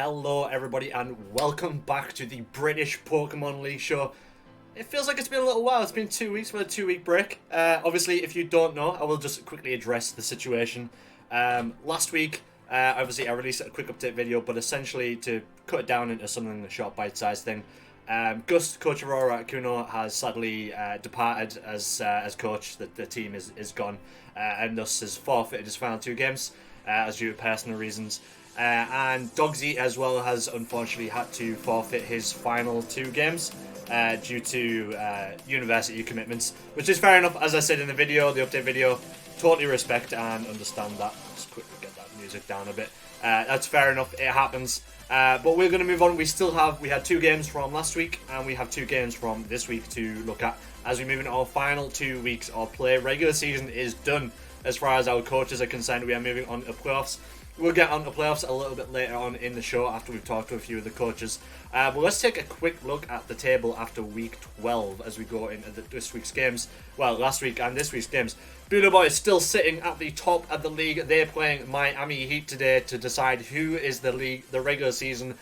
Hello everybody and welcome back to the British Pokemon League show. It feels like it's been a little while. It's been 2 weeks with a 2-week break. Obviously, if you don't know, I will just quickly address the situation. Last week, obviously I released a quick update video, but essentially to cut it down into something, a short bite-sized thing. Gus, coach of Aurora Akuno, has sadly departed as coach. The team is gone, and thus has forfeited his final 2 games as due to personal reasons. And Dogsy as well has unfortunately had to forfeit his final 2 games due to university commitments, which is fair enough. As I said in the video, the update video, totally respect and understand that. Just quickly get that music down a bit. That's fair enough, it happens. But we're going to move on. We had 2 games from last week and we have 2 games from this week to look at as we move into our final 2 weeks of play. Regular season is done as far as our coaches are concerned. We are moving on to playoffs. We'll get on to playoffs a little bit later on in the show after we've talked to a few of the coaches. But let's take a quick look at the table after week 12 as we go into this week's games. Well, last week and this week's games. Bulu Boys still sitting at the top of the league. They're playing Miami Heat today to decide who is the regular season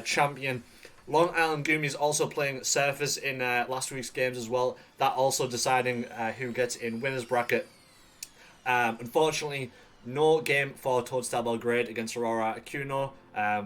champion. Long Island Goomies also playing Surface in last week's games as well. That also deciding who gets in winner's bracket. Unfortunately, no game for Toadstool Belgrade against Aurora Akuno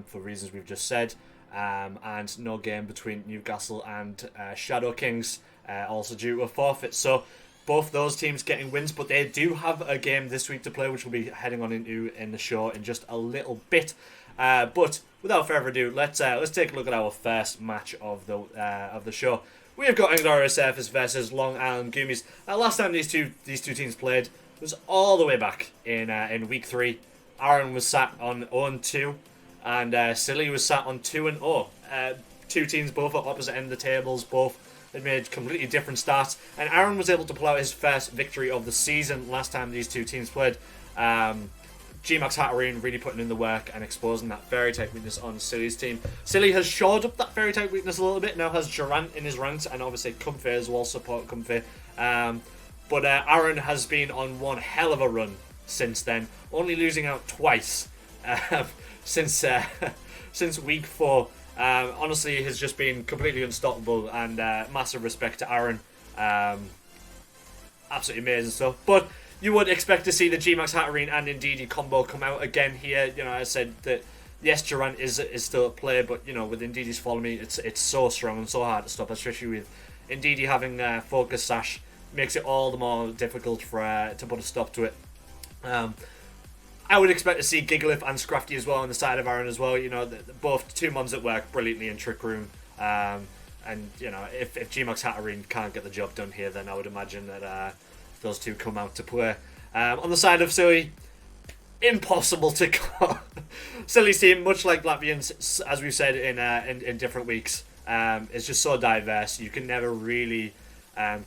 for reasons we've just said. And no game between Newcastle and Shadow Kings, also due to a forfeit. So both those teams getting wins, but they do have a game this week to play, which we'll be heading on into in the show in just a little bit. But without further ado, let's take a look at our first match of the show. We have got Angora Surface versus Long Island Goomies. Last time these two teams played was all the way back in week 3. Aaron was sat on 0-2, and Silly was sat on 2-0. 2 teams both at opposite end of the tables, both had made completely different starts, and Aaron was able to pull out his first victory of the season last time these 2 teams played. G-Max Hatterene really putting in the work and exposing that fairy type weakness on Silly's team. Silly has shored up that fairy type weakness a little bit, now has Durant in his ranks, and obviously Comfy as well, support Comfy. But Aaron has been on one hell of a run since then, only losing out twice since week 4. Honestly, he has just been completely unstoppable, and massive respect to Aaron. Absolutely amazing stuff. But you would expect to see the G-Max Hatterene and Indeedee combo come out again here. You know, I said that yes, Durant is still at play, but you know, with Indeedee's following me, it's so strong and so hard to stop, especially with Indeedee having Focus Sash. Makes it all the more difficult to put a stop to it. I would expect to see Gigalith and Scrafty as well on the side of Aaron as well. You know, both 2 mons that work brilliantly in Trick Room. And you know, if G-Max Hatterene can't get the job done here, then I would imagine that those 2 come out to play. On the side of Silly, impossible to call. Silly's team, much like Latvians, as we've said in different weeks, is just so diverse. You can never really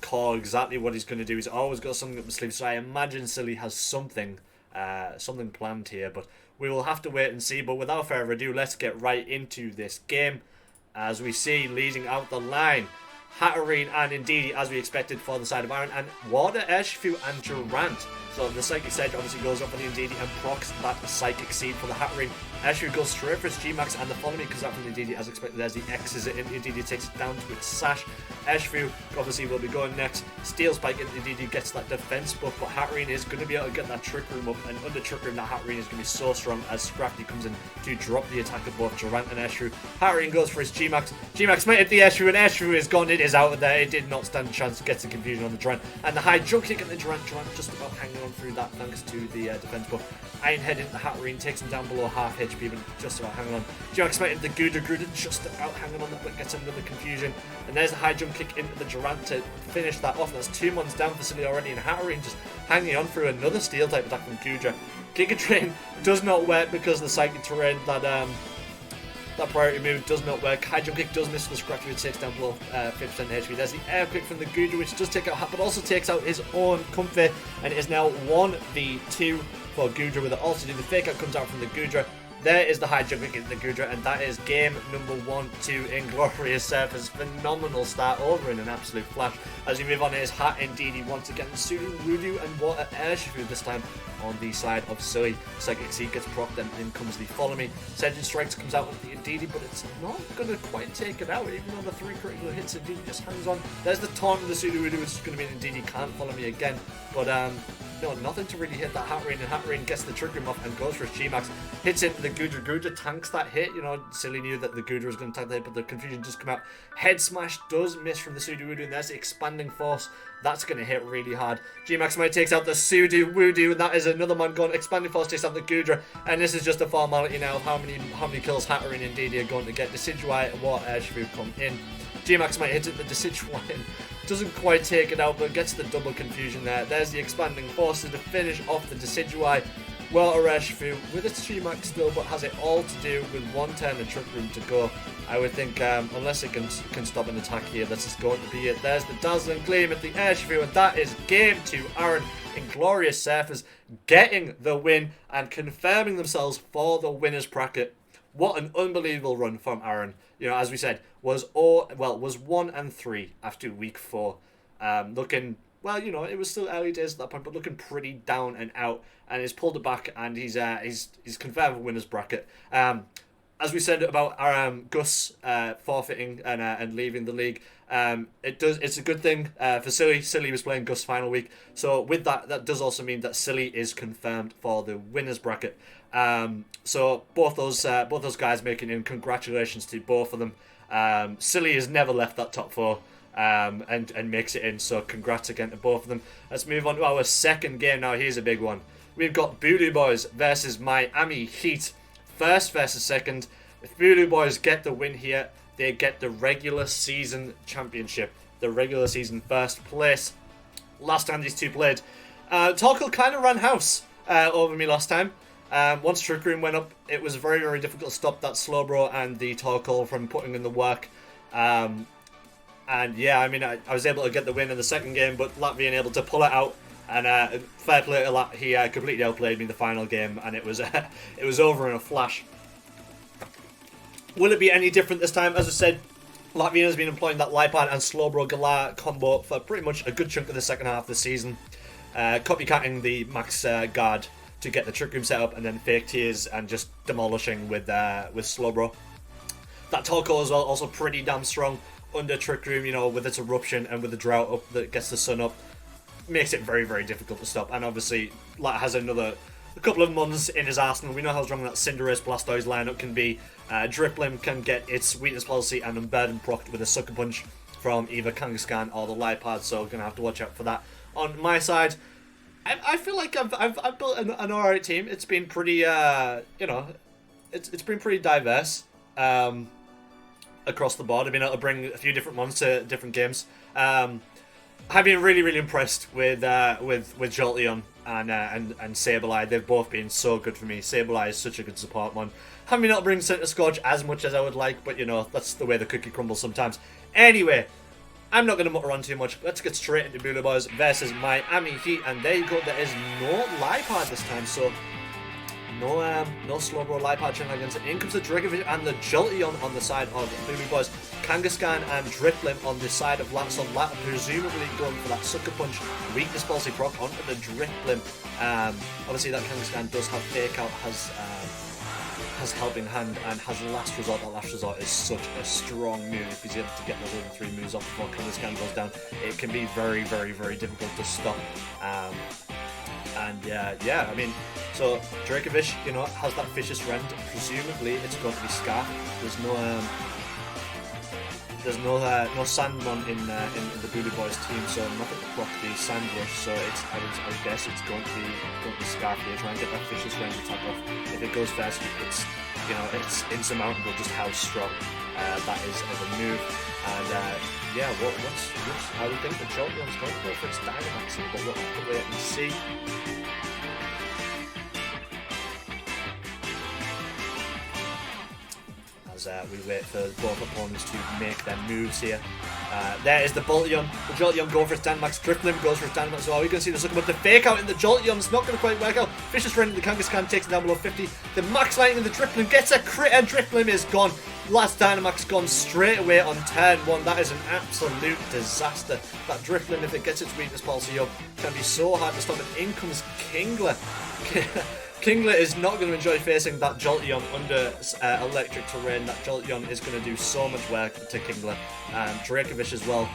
call exactly what he's going to do. He's always got something up his sleeve, so I imagine Silly has something planned here, but we will have to wait and see. But without further ado, let's get right into this game. As we see, leading out the line, Hatterene and Indeedee, as we expected for the side of Aaron, and Water, Urshifu and Durant. So the Psychic Sedge obviously goes up on the Indeedee and procs that Psychic Seed for the Hatterene. Urshifu goes straight for his G-Max, and the follow me comes out from Indeedee as expected. There's the X's in. Indeedee takes it down to its Sash. Urshifu obviously will be going next. Steel Spike, and Indeedee gets that defense buff, but Hatterene is going to be able to get that Trick Room up, and under Trick Room that Hatterene is going to be so strong as Scrafty comes in to drop the attack of both Durant and Urshifu. Hatterene goes for his G-Max. G-Max might hit the Urshifu, and Urshifu is gone. It is out of there. It did not stand a chance. Gets the confusion on the Durant, and the high jump kick at the Durant. Durant just about hanging on through that thanks to the defense buff. Iron Head into the Hatterene, takes him down below half HP, but just about hanging on. G-Max might hit the Gudra just about hanging on, but gets another confusion. And there's the high jump kick into the Durant to finish that off. That's 2 mons down for Silly already, and Hatterene just hanging on through another steel type attack from Gudra. Giga Drain does not work because the Psychic Terrain that priority move does not work. High jump kick does miss the Scratch, which takes down below 50% HP. There's the air quick from the Gudra, which does take out, but also takes out his own Comfy, and it is now 1v2 for Gudra with it. Also, the fake out comes out from the Gudra. There is the high jump against the Gudra, and that is game number 1 to Inglorious Surfers. Phenomenal start over in an absolute flash. As we move on, here's Hat Indeedy once again, Sudu Wudu and Water Airshifu this time on the side of Silly. Psychic Seed gets procced, and in comes the Follow Me. Surgeon Strikes comes out with the Indeedy, but it's not going to quite take it out, even though the 3 critical hits, Indeedy just hangs on. There's the taunt of the Sudu Wudu, which is going to mean Indeedy can't Follow Me again, but no, nothing to really hit that Hatterene, and Hatterene gets the Trick Room off and goes for his G-Max. Hits into the Gudra. Gudra tanks that hit. You know, Silly knew that the Gudra was going to tank the hit, but the confusion does come out. Head Smash does miss from the Sudu Wudu, and there's the Expanding Force. That's going to hit really hard. G-Max might takes out the Sudu Wudu, and that is another man gone. Expanding Force takes out the Gudra, and this is just a formality now of how many kills Hatterene and Indeedy are going to get. Decidueye and Water Airshifu come in. G-Max might hit it, the Decidueye doesn't quite take it out, but gets the double confusion there. There's the Expanding Forces to finish off the Decidueye. Water Airshifu with its G-Max still, but has it all to do with 1 turn of Trick Room to go. I would think, unless it can stop an attack here, this is going to be it. There's the Dazzling Gleam at the Airshifu, and that is game 2. Aaron, Inglorious Surfers, getting the win and confirming themselves for the winner's bracket. What an unbelievable run from Aaron. You know, as we said, was 1-3 after week 4. Looking, well, you know, it was still early days at that point, but looking pretty down and out, and he's pulled it back, and he's confirmed a winner's bracket. As we said about Gus forfeiting and leaving the league, it's a good thing for Silly. Silly was playing Gus final week, so with that does also mean that Silly is confirmed for the winners bracket. So both those guys making in. Congratulations to both of them. Silly has never left that top 4. And makes it in, so congrats again to both of them. Let's move on to our second game now. Here's a big one. We've got Bulu Boys versus Miami Heat. First versus second. If Bulu Boys get the win here, they get the regular season championship. The regular season first place. Last time these two played, Torkoal kind of ran house over me last time. Once Trick Room went up, it was very, very difficult to stop that Slowbro and the Torkoal from putting in the work. And yeah, I mean, I was able to get the win in the second game, but Latvian able to pull it out. And fair play to Lat, he completely outplayed me in the final game, and it was over in a flash. Will it be any different this time? As I said, Latvian has been employing that Lipad and Slowbro Galar combo for pretty much a good chunk of the second half of the season. Copycatting the Max Guard to get the Trick Room set up, and then Fake Tears and just demolishing with Slowbro. That Torkoal as well, also pretty damn strong under Trick Room, you know, with its eruption and with the drought up that gets the sun up. Makes it very, very difficult to stop. And obviously, Lat has a couple of months in his arsenal. We know how strong that Cinderace Blastoise lineup can be. Driplim can get its Weakness Policy and Unburden procced with a Sucker Punch from either Kangaskhan or the Lipad, so going to have to watch out for that. On my side, I feel like I've built an alright team. It's been pretty, it's been pretty diverse across the board. I've been able to bring a few different ones to different games. I've been really, really impressed with Jolteon and Sableye. They've both been so good for me. Sableye is such a good support one. Haven't been able to bring Center Scorch as much as I would like, but you know, that's the way the cookie crumbles sometimes. Anyway, I'm not going to mutter on too much. Let's get straight into Bulu Boys versus Miami Heat, and there you go. There is no Lipad this time, so no Slowbro Lipad shenanigans. In comes the Dragovich and the Jolteon on the side of Bulu Boys. Kangaskhan and Driplim on the side of Lat. So Lat presumably going for that Sucker Punch Weakness Policy proc onto the Driplim. Obviously that Kangaskhan does have Fake Out, has Helping Hand, and has Last Resort. That Last Resort is such a strong move. If he's able to get those other 3 moves off before Kangaskhan goes down, it can be very, very, very difficult to stop. And yeah, I mean, so Dragovich, you know, has that Vicious Rend. Presumably, it's going to be Scarf. There's no Sandmon in the Bulu Boys team, so nothing to block the Sand Rush. So I would guess it's going to be Scarf here, trying to get that Vicious Rend attack off. If it goes first, it's insurmountable just how strong that is as a move. And yeah, I would think the Jolteon's going to go for its Dynamaxing, but we'll have to wait and see. as we wait for both opponents to make their moves here. There is the Jolteon. The Jolteon go for his Dynamax. Drifblim goes for his Dynamax as well. We can see the Sucker, but the fake out in the Jolteon is not going to quite work out. Vicious Rend in the Kangaskhan takes it down below 50. The Max Lightning in the Drifblim gets a crit, and Drifblim is gone. Last Dynamax gone straight away on turn 1. That is an absolute disaster. That Drifblim, if it gets its weakness policy up, can be so hard to stop. And in comes Kingler. Kingler is not going to enjoy facing that Jolteon under electric terrain. That Jolteon is going to do so much work to Kingler. Dracovish as well.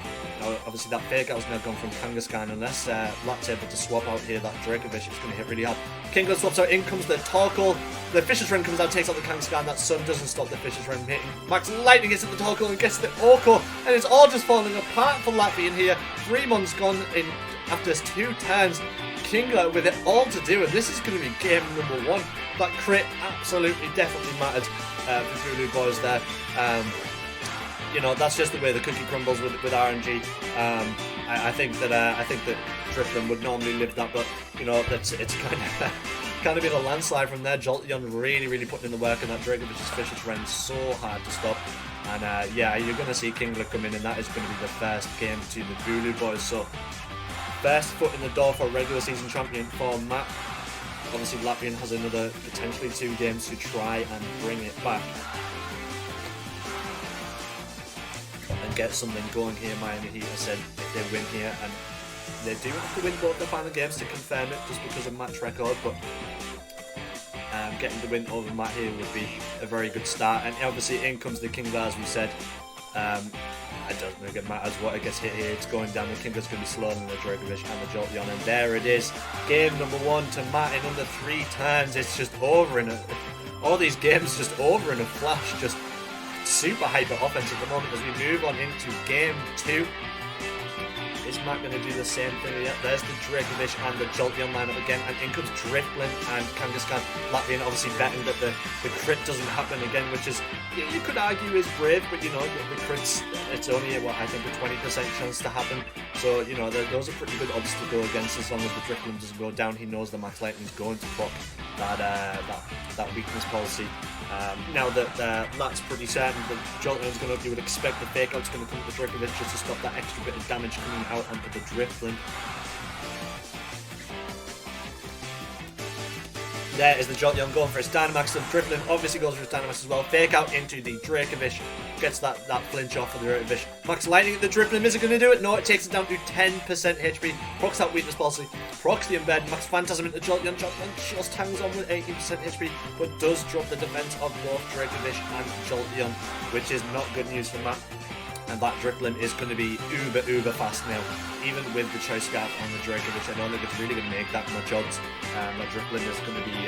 Obviously that fake out is now gone from Kangaskhan. Unless Lat's able to swap out here, that Dracovish is going to hit really hard. Kingler swaps out, in comes the Torkoal. The Vicious Rend comes out, takes out the Kangaskhan. That Sun doesn't stop the Vicious Rend hitting. Max Lightning gets at the Torkoal and gets the Orko. And it's all just falling apart for Latvian here. 3 months gone in after 2 turns. Kingler with it all to do, and this is going to be game number 1. That crit absolutely definitely mattered for Bulu Boys there. You know, that's just the way the cookie crumbles with RNG. I think that Drifblim would normally live that, but you know, it's kind of been a landslide from there. Jolteon really putting in the work, and that Dracovich's Vicious Rend so hard to stop. And yeah, you're going to see Kingler come in, and that is going to be the first game to the Bulu Boys. So first foot in the door for regular season champion for Matt. Obviously Latvian has another potentially 2 games to try and bring it back and get something going here. Miami Heat has said if they win here, and they do have to win both the final games to confirm it just because of Matt's record, but getting the win over Matt here would be a very good start. And obviously in comes the Kingler, as we said. It doesn't think it matters what it gets hit here. It's going down. The Kingler's going to be slower than the Dracovish and the Jolteon. And there it is. Game number 1 to Matt in under 3 turns. It's just over in all these games just over in a flash. Just super hyper offense at the moment as we move on into game 2. Is Matt going to do the same thing? Yeah, there's the Dracovish and the Jolteon lineup again, and in comes Drifblim and Kangaskhan. Latvian obviously betting that the crit doesn't happen again, which is, you could argue is brave, but you know, the crits, it's only I think a 20% chance to happen. So you know, those are pretty good odds to go against as long as the Drifblim doesn't go down. He knows the Max Lightning's going to proc that weakness policy. Now that that's pretty certain, the Jolteon's going to, you would expect the fake out's going to come to the Dracovish just to stop that extra bit of damage coming out onto the Drifblim. There is the Jolteon going for his Dynamax. The Drifblim obviously goes for his Dynamax as well. Fake out into the Dracovish. Gets that flinch off of the Dracovish. Max Lightning at the Drifblim. Is it going to do it? No, it takes it down to 10% HP. Procs that weakness policy. Procs the embed. Max Phantasm into Jolteon. Jolteon just hangs on with 18% HP, but does drop the defense of both Dracovish and Jolteon, which is not good news for Matt. And that Drifblim is going to be uber fast now, even with the Choice Scarf on the Dracovish. I don't think it's really going to make that much odds. That Drifblim is going to be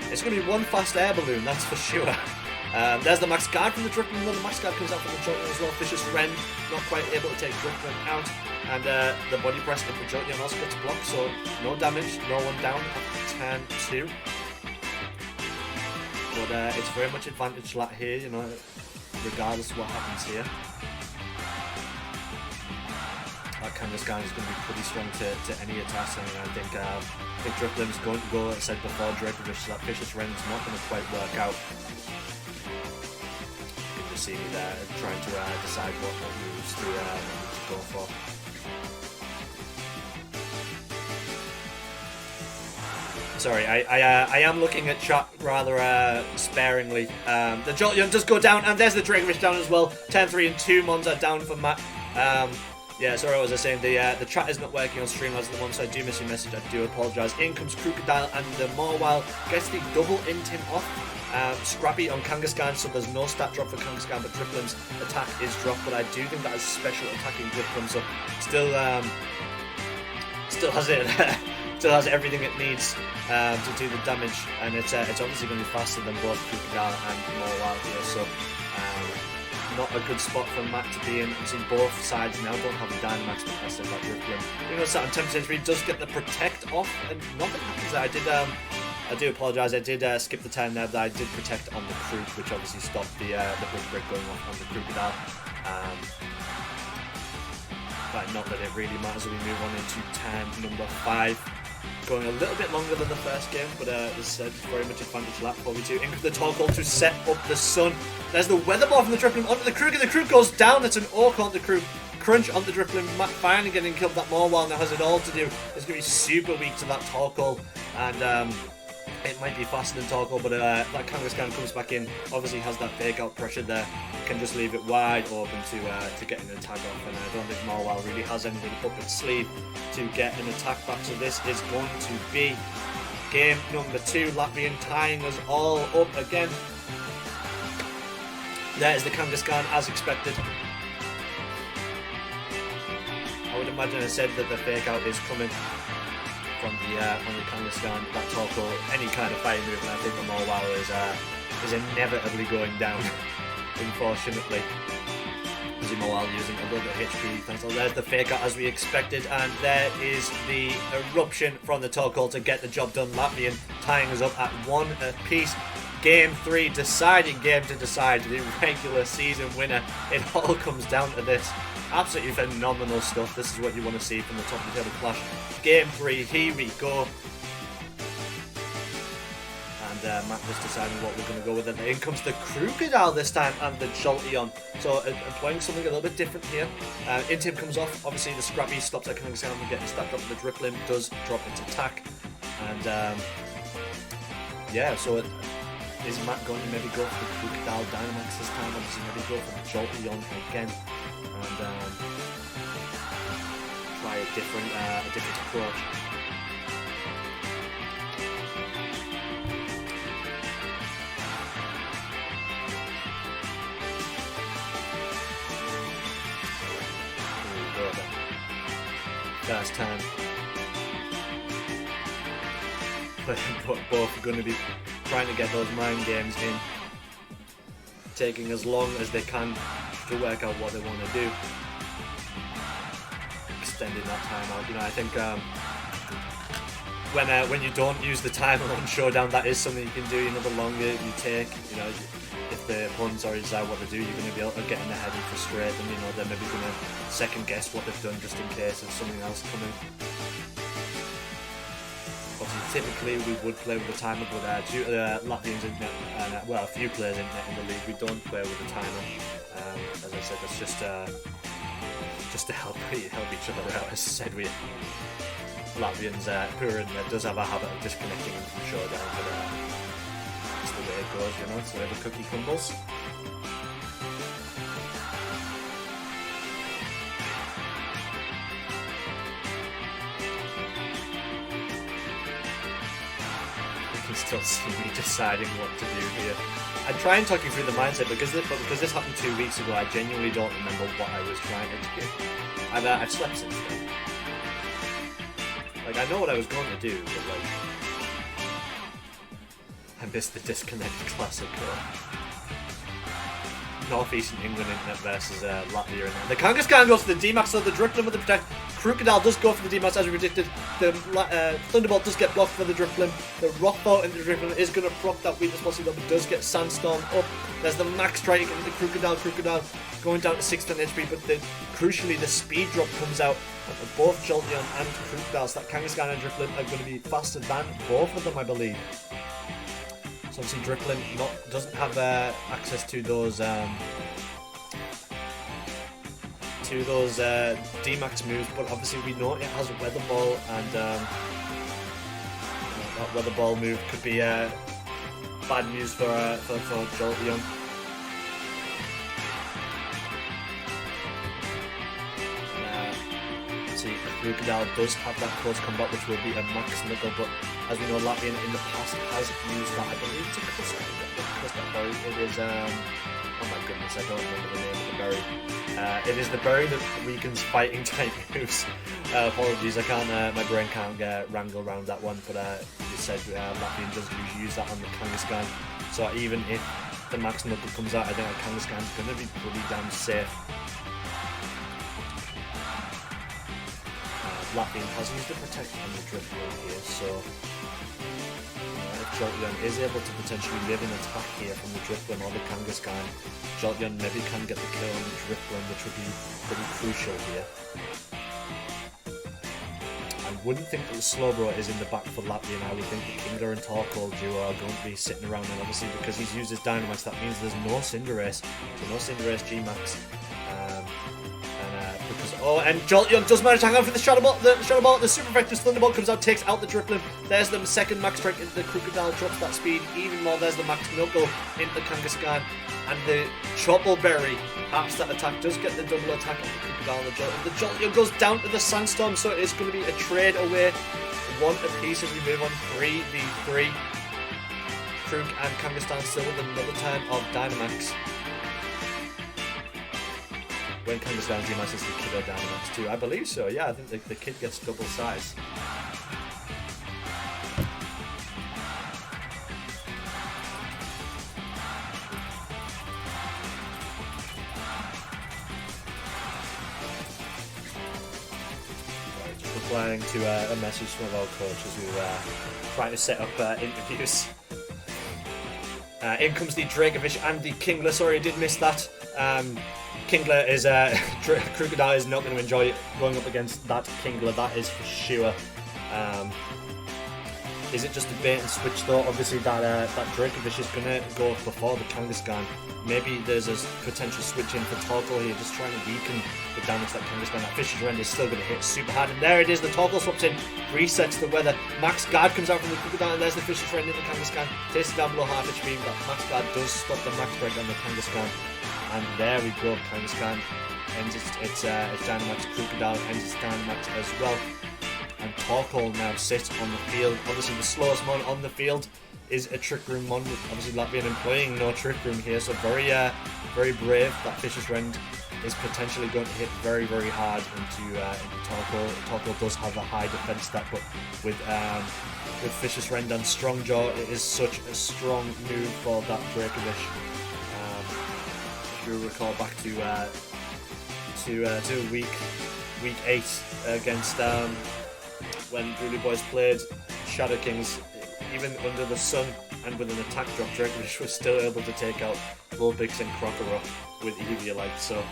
it's going to be one fast air balloon, that's for sure. There's the Max Guard from the Drifblim. The Max Guard comes out from the Jolteon as well. Vicious Rend not quite able to take Drifblim out, and the body press of the Jolteon also gets blocked, so no damage, no one down after turn 2. But it's very much advantage Lat here, you know, regardless of what happens here. That Kangaskhan is going to be pretty strong to any attack, and I think Drifblim is going to go, as I said before, Dracovish, so that Vicious Rend is not going to quite work out. You can just see me there trying to decide what moves to go for. Sorry, I am looking at chat rather sparingly. The Jolteon does go down, and there's the Dracovish down as well. Turn 3 and 2 mons are down for Matt. Yeah, sorry, what was I saying? The chat is not working on Streamlabs at the moment, so I do miss your message. I do apologise. In comes Crocodile, and the Mawile gets the double int him off. Scrappy on Kangaskhan, so there's no stat drop for Kangaskhan, but Drifblim's attack is dropped. But I do think that is special attacking Drifblim, so still has it. Still has everything it needs to do the damage, and it's obviously going to be faster than both Crocodile and Mawile here. So. Not a good spot for Matt to be in. I'm seeing both sides now don't have a Dynamax, but I said that Drifblim. You know, Saturn 10% does get the protect off, and nothing happens there. I do apologise. I did skip the turn there, but I did protect on the Crook, which obviously stopped the big break going off on the Crocodile. But not that it really matters as we move on into turn number 5. going a little bit longer than the first game, but there's very much advantage lap 42. In the toggle to set up the sun. There's the weather ball from the dribbling onto the Krug, and the Krug goes down. That's an orc on the Krug. Crunch on the dribbling. Matt finally getting killed. That Morwell now has it all to do. It's going to be super weak to that toggle, and it might be faster than toggle, but that Kangaskhan comes back in. Obviously has that fake out pressure there. Can just leave it wide open to get an attack off, and I don't think Morwell really has anything up its sleeve to get an attack back. So this is going to be game number 2. Latvian tying us all up again. There is the Kangaskhan as expected. I would imagine I said that the fake out is coming from the Kangaskhan, that toggle, any kind of fire move, and I think the Morwell is inevitably going down. Unfortunately, the Morwell using a little bit of HP defense. So there's the fake out as we expected, and there is the eruption from the toggle to get the job done. Latvian tying us up at 1 apiece. Game 3, deciding game to decide the regular season winner. It all comes down to this. Absolutely phenomenal stuff. This is what you want to see from the top of the table clash. Game 3, here we go. And Matt just deciding what we're going to go with. And in comes the Crocodile this time and the Jolteon. So employing something a little bit different here. Intim comes off. Obviously the Scrappy stops that Kangaskhan from getting stacked up. The Driplim does drop its attack. And yeah, so is Matt going to maybe go for the Crocodile Dynamax this time? Obviously maybe go for the Jolteon again. And try a different approach. First time. But both are going to be trying to get those mind games in, taking as long as they can to work out what they want to do. Extending that time out. You know, I think when you don't use the timer on Showdown, that is something you can do. You know, the longer you take, you know, if the opponents already decide what to do, you're going to be able to get in their head and frustrate them. You know, they're maybe going to second guess what they've done just in case of something else coming. Obviously, typically we would play with the timer, but due to the Latvians and well, a few players in the league, we don't play with the timer. As I said, that's just to help each other out. As I said, we Latvians, Purin does have a habit of disconnecting from Showdown, but it's the way it goes, you know. It's the way the cookie crumbles. Still see me deciding what to do here. I try and talk you through the mindset because this happened 2 weeks ago. I genuinely don't remember what I was trying to do. I've slept since then. Like, I know what I was going to do, but like I missed the Disconnect Classic. Northeastern England internet versus Latvia. And the Kangaskhan goes for the D-Max, so the Driplim with the protect. Crocodile does go for the D-Max as we predicted. The Thunderbolt does get blocked for the Driplim. The Rockbolt into the Driplim is going to proc that weakness possibly, but does get Sandstorm up. There's the Max trying to get the Crocodile. Crocodile going down to 610 HP, but crucially the speed drop comes out. And both Jolteon and Crocodile, so that Kangaskhan and Driplim are going to be faster than both of them, I believe. So obviously Driplim doesn't have access to those D-Max moves, but obviously we know it has Weather Ball, and that Weather Ball move could be bad news for Jolteon. See, Crocodile does have that close combat, which will be a max knuckle, but as we know, Latvian in the past has used that, I believe, to crush that berry. It is, oh my goodness, I don't remember the name of the berry. It is the berry that weakens fighting type moves. Apologies, I can't, my brain can't wrangle around that one, but you said Latvian does usually use that on the Kangaskhan. So even if the max knuckle comes out, I think that Kangaskhan's going to be pretty damn safe. Latvian has used the protect on the Driplim here, so if Jolteon is able to potentially live an attack here from the Driplim or the Kangaskhan, Jolteon maybe can get the kill on the Driplim, which would be pretty crucial here. And wouldn't think that the Slowbro is in the back for Latvia, and I would think that Inga and Torkold duo are going to be sitting around, and obviously because he's used his Dynamax, that means there's no Cinderace, so no Cinderace G-Max. And Jolteon does manage to hang on for the Shadow Ball. The Super Effective Thunderbolt comes out, takes out the Driplim. There's the second Max Strike into the Crocodile, drops that speed even more. There's the Max Knuckle into the Kangaskhan. And the Chople Berry halves that attack, does get the double attack on the Crocodile and the Jolteon. The Jolteon goes down to the Sandstorm, so it's going to be a trade away. One apiece as we move on 3v3. Krug and Kangaskhan still with another turn of Dynamax. When Kangaskhan G-Max is the kid or Dynamax too? I believe so, yeah, I think the kid gets double size. Just replying to a message from our coaches who are trying to set up interviews. In comes the Dracovish and the Kingler. Sorry, I did miss that. Kingler is Crocodile is not going to enjoy going up against that Kingler, that is for sure. Is it just a bait and switch though? Obviously that Dracovish is going to go before the Kangaskhan. Maybe there's a potential switch in for Torkoal here, just trying to weaken the damage that Kangaskhan. That Fisher's Rend is still going to hit super hard, and there it is. The Torkoal swaps in, resets the weather. Max Guard comes out from the Crocodile, and there's the Fisher's Rend in the Kangaskhan. Takes it down below half HP, but Max Guard does stop the Max Break on the Kangaskhan. And there we go, Kangaskhan ends its Dynamax, Crocodile ends its Dynamax as well. And Torkoal now sits on the field. Obviously the slowest mon on the field is a Trick Room mon, with obviously Latvian employing no Trick Room here, so very brave. That Fisher's Rend is potentially going to hit very, very hard into Torkoal. Torkoal does have a high defense stat, but with Fisher's Rend and Strong Jaw, it is such a strong move for that Dracovish. If you recall back to week 8 against when Bulu Boys played Shadow Kings, even under the sun and with an attack drop, Dracovish was still able to take out Vulpix and Crocodile with Eviolite, so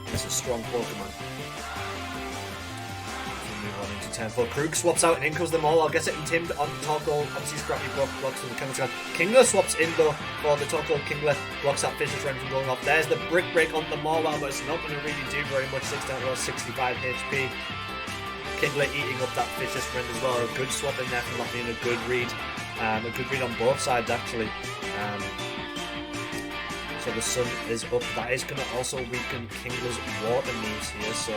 it's a strong Pokemon. Move on into turn 4. Krug swaps out and in comes the Mawile, gets it intimed on Torkoal. Obviously Scrappy blocks from the Kangaskhan. Kingler swaps in though for the Torkoal. Kingler blocks that Fisher's Rend from going off. There's the Brick Break on the Mawile, but it's not going to really do very much. 6 down to 65 HP. Kingler eating up that Fisher's Rend as well. A good swap in there from Latvian, a good read. A good read on both sides actually. So the sun is up. That is going to also weaken Kingler's water moves here, so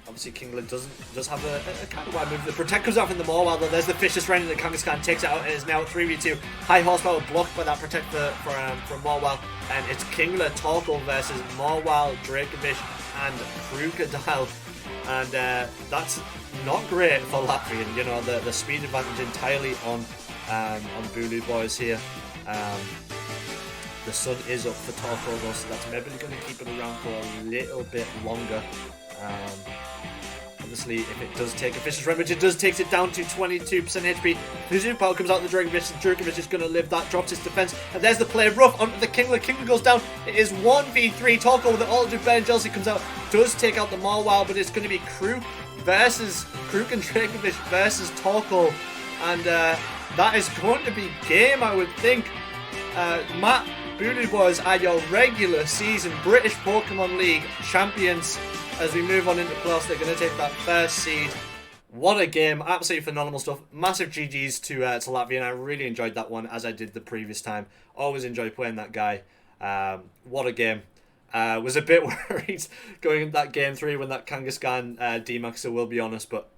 obviously Kingler does have a kind of wide move. The Protect comes out from the Mawile though. There's the Fisher's Rend and the Kangaskhan takes it out, and is now 3v2. High horsepower blocked by that Protect from Mawile, and it's Kingler Torkoal versus Mawile, Dracovish and Crocodile, and that's not great for Latvian. You know, the speed advantage entirely on Bulu Boys here. The sun is up for Torkoal though, so that's maybe going to keep it around for a little bit longer. Obviously, if it does take a Fisher's Rend, which it does, takes it down to 22% HP. The Zoo Power comes out the Dracovish, and Dracovish is going to live that, drops its defense, and there's the play rough onto the Kingler. Kingler goes down. It is 1v3. Torkoal with an Ultra Ben Chelsea comes out, does take out the Mawile, but it's going to be Krug and Dracovish versus Torkoal, and that is going to be game, I would think. Matt, Bulu Boys are your regular season British Pokemon League champions. As we move on into playoffs, they're going to take that first seed. What a game. Absolutely phenomenal stuff. Massive GG's to Latvia, and I really enjoyed that one as I did the previous time. Always enjoy playing that guy. What a game. Was a bit worried going into that game 3 when that Kangaskhan D-Max, I will be honest, but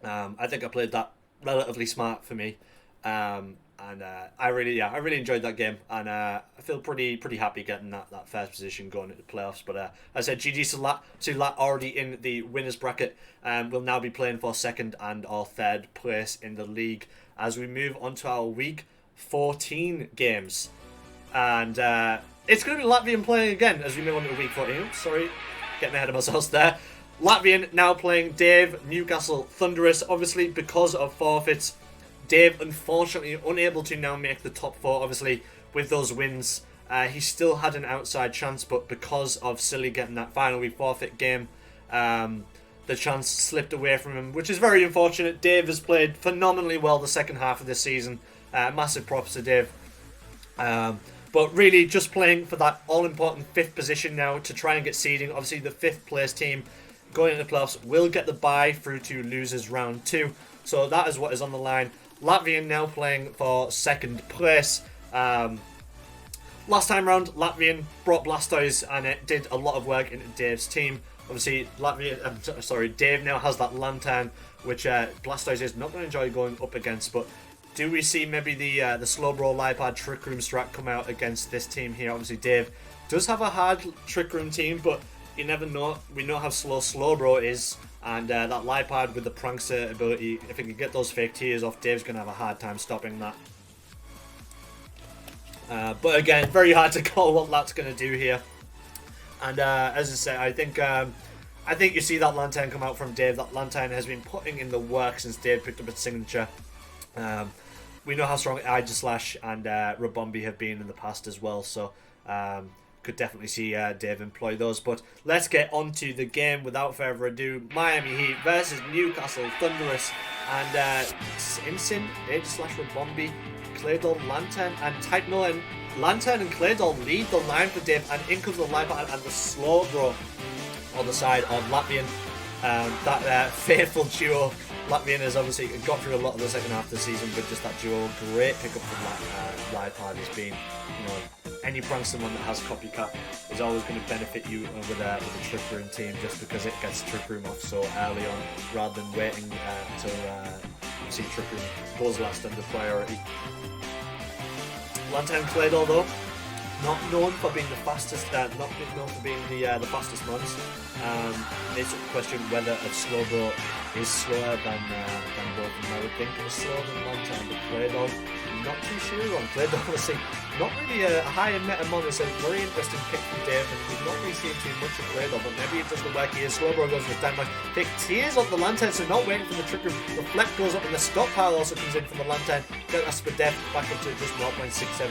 I think I played that relatively smart for me. And I really enjoyed that game, and I feel pretty happy getting that first position going into the playoffs. But as I said, GG's to Lat already in the winners bracket. We'll now be playing for second and or third place in the league as we move on to our week 14 games, and it's going to be Latvian playing again as we move on to week 14. Sorry, getting ahead of myself there. Latvian now playing Dave, Newcastle, Thunderous. Obviously because of forfeits, Dave, unfortunately, unable to now make the top 4. Obviously, with those wins, he still had an outside chance, but because of Silly getting that final week forfeit game, The chance slipped away from him, which is very unfortunate. Dave has played phenomenally well the second half of this season. Massive props to Dave. But really just playing for that all-important 5th position now to try and get seeding. Obviously the 5th place team going into the playoffs will get the bye through to losers round 2. So that is what is on the line. Latvian now playing for 2nd place. Last time round, Latvian brought Blastoise and it did a lot of work into Dave's team. Obviously, Dave now has that Lantern, which Blastoise is not going to enjoy going up against. But do we see maybe the Slowbro Lipad Trick Room strat come out against this team here? Obviously, Dave does have a hard Trick Room team, but you never know. We know how slow Slowbro is, and that Lipad with the Prankster ability, if he can get those fake tears off, Dave's going to have a hard time stopping that. But again, very hard to call what that's going to do here. And as I said, I think you see that Lantern come out from Dave. That Lantern has been putting in the work since Dave picked up its signature. We know how strong Aegislash and Rabombi have been in the past as well, so could definitely see Dave employ those. But let's get on to the game without further ado. Miami Heat versus Newcastle Thunderous. And Incin, Aegislash, Rabombi, Claydol, Lantern, and Titanol, and Lantern and Claydol lead the line for Dave, and in comes the Lipad and the Slowbro on the side of Latvian. That faithful duo. Latvian has obviously got through a lot of the second half of the season, but just that duo, great pickup from Lipad has been, any Prankster one that has Copycat is always going to benefit you with a Trick Room team, just because it gets Trick Room off so early on, rather than waiting until you see Trick Room goes last under priority. Lantern Claydol though, not known for being the fastest, not known for being the fastest ones. It's a question whether a Slowbro is slower than both of them. I would think it's slower than Lantern, but Claydol, not too sure on. Claydol, obviously, not really a high meta mon. It's a very interesting pick from Dave, and we've not really seen too much of Claydol, but maybe it doesn't work here. Slowbro goes with Dynamite. Take tears off the Lantern, so not waiting for the Trick Room. Reflect goes up, and the stockpile also comes in from the Lantern. That's for Dev back up to just 0.67.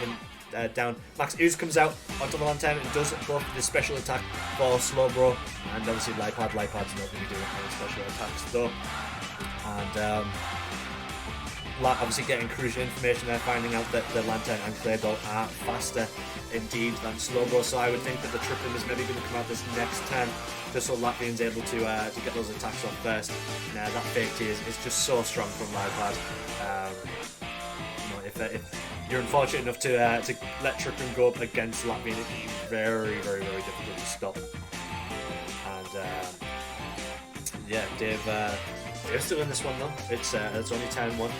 Down. Max Ooze comes out onto the Lantern and does both the special attack for Slowbro, and obviously Lipad's not going to be doing any special attacks though. And obviously getting crucial information there, finding out that the Lantern and Claydol are faster indeed than Slowbro, so I would think that the Trick Room is maybe going to come out this next turn, just so Latvian's able to get those attacks off first. Now that fake T is just so strong from Lipad. If you're unfortunate enough to let Trick Room go up against Latvian, it can be very, very, very difficult to stop. And yeah, Dave's still in this one though. It's only turn 1.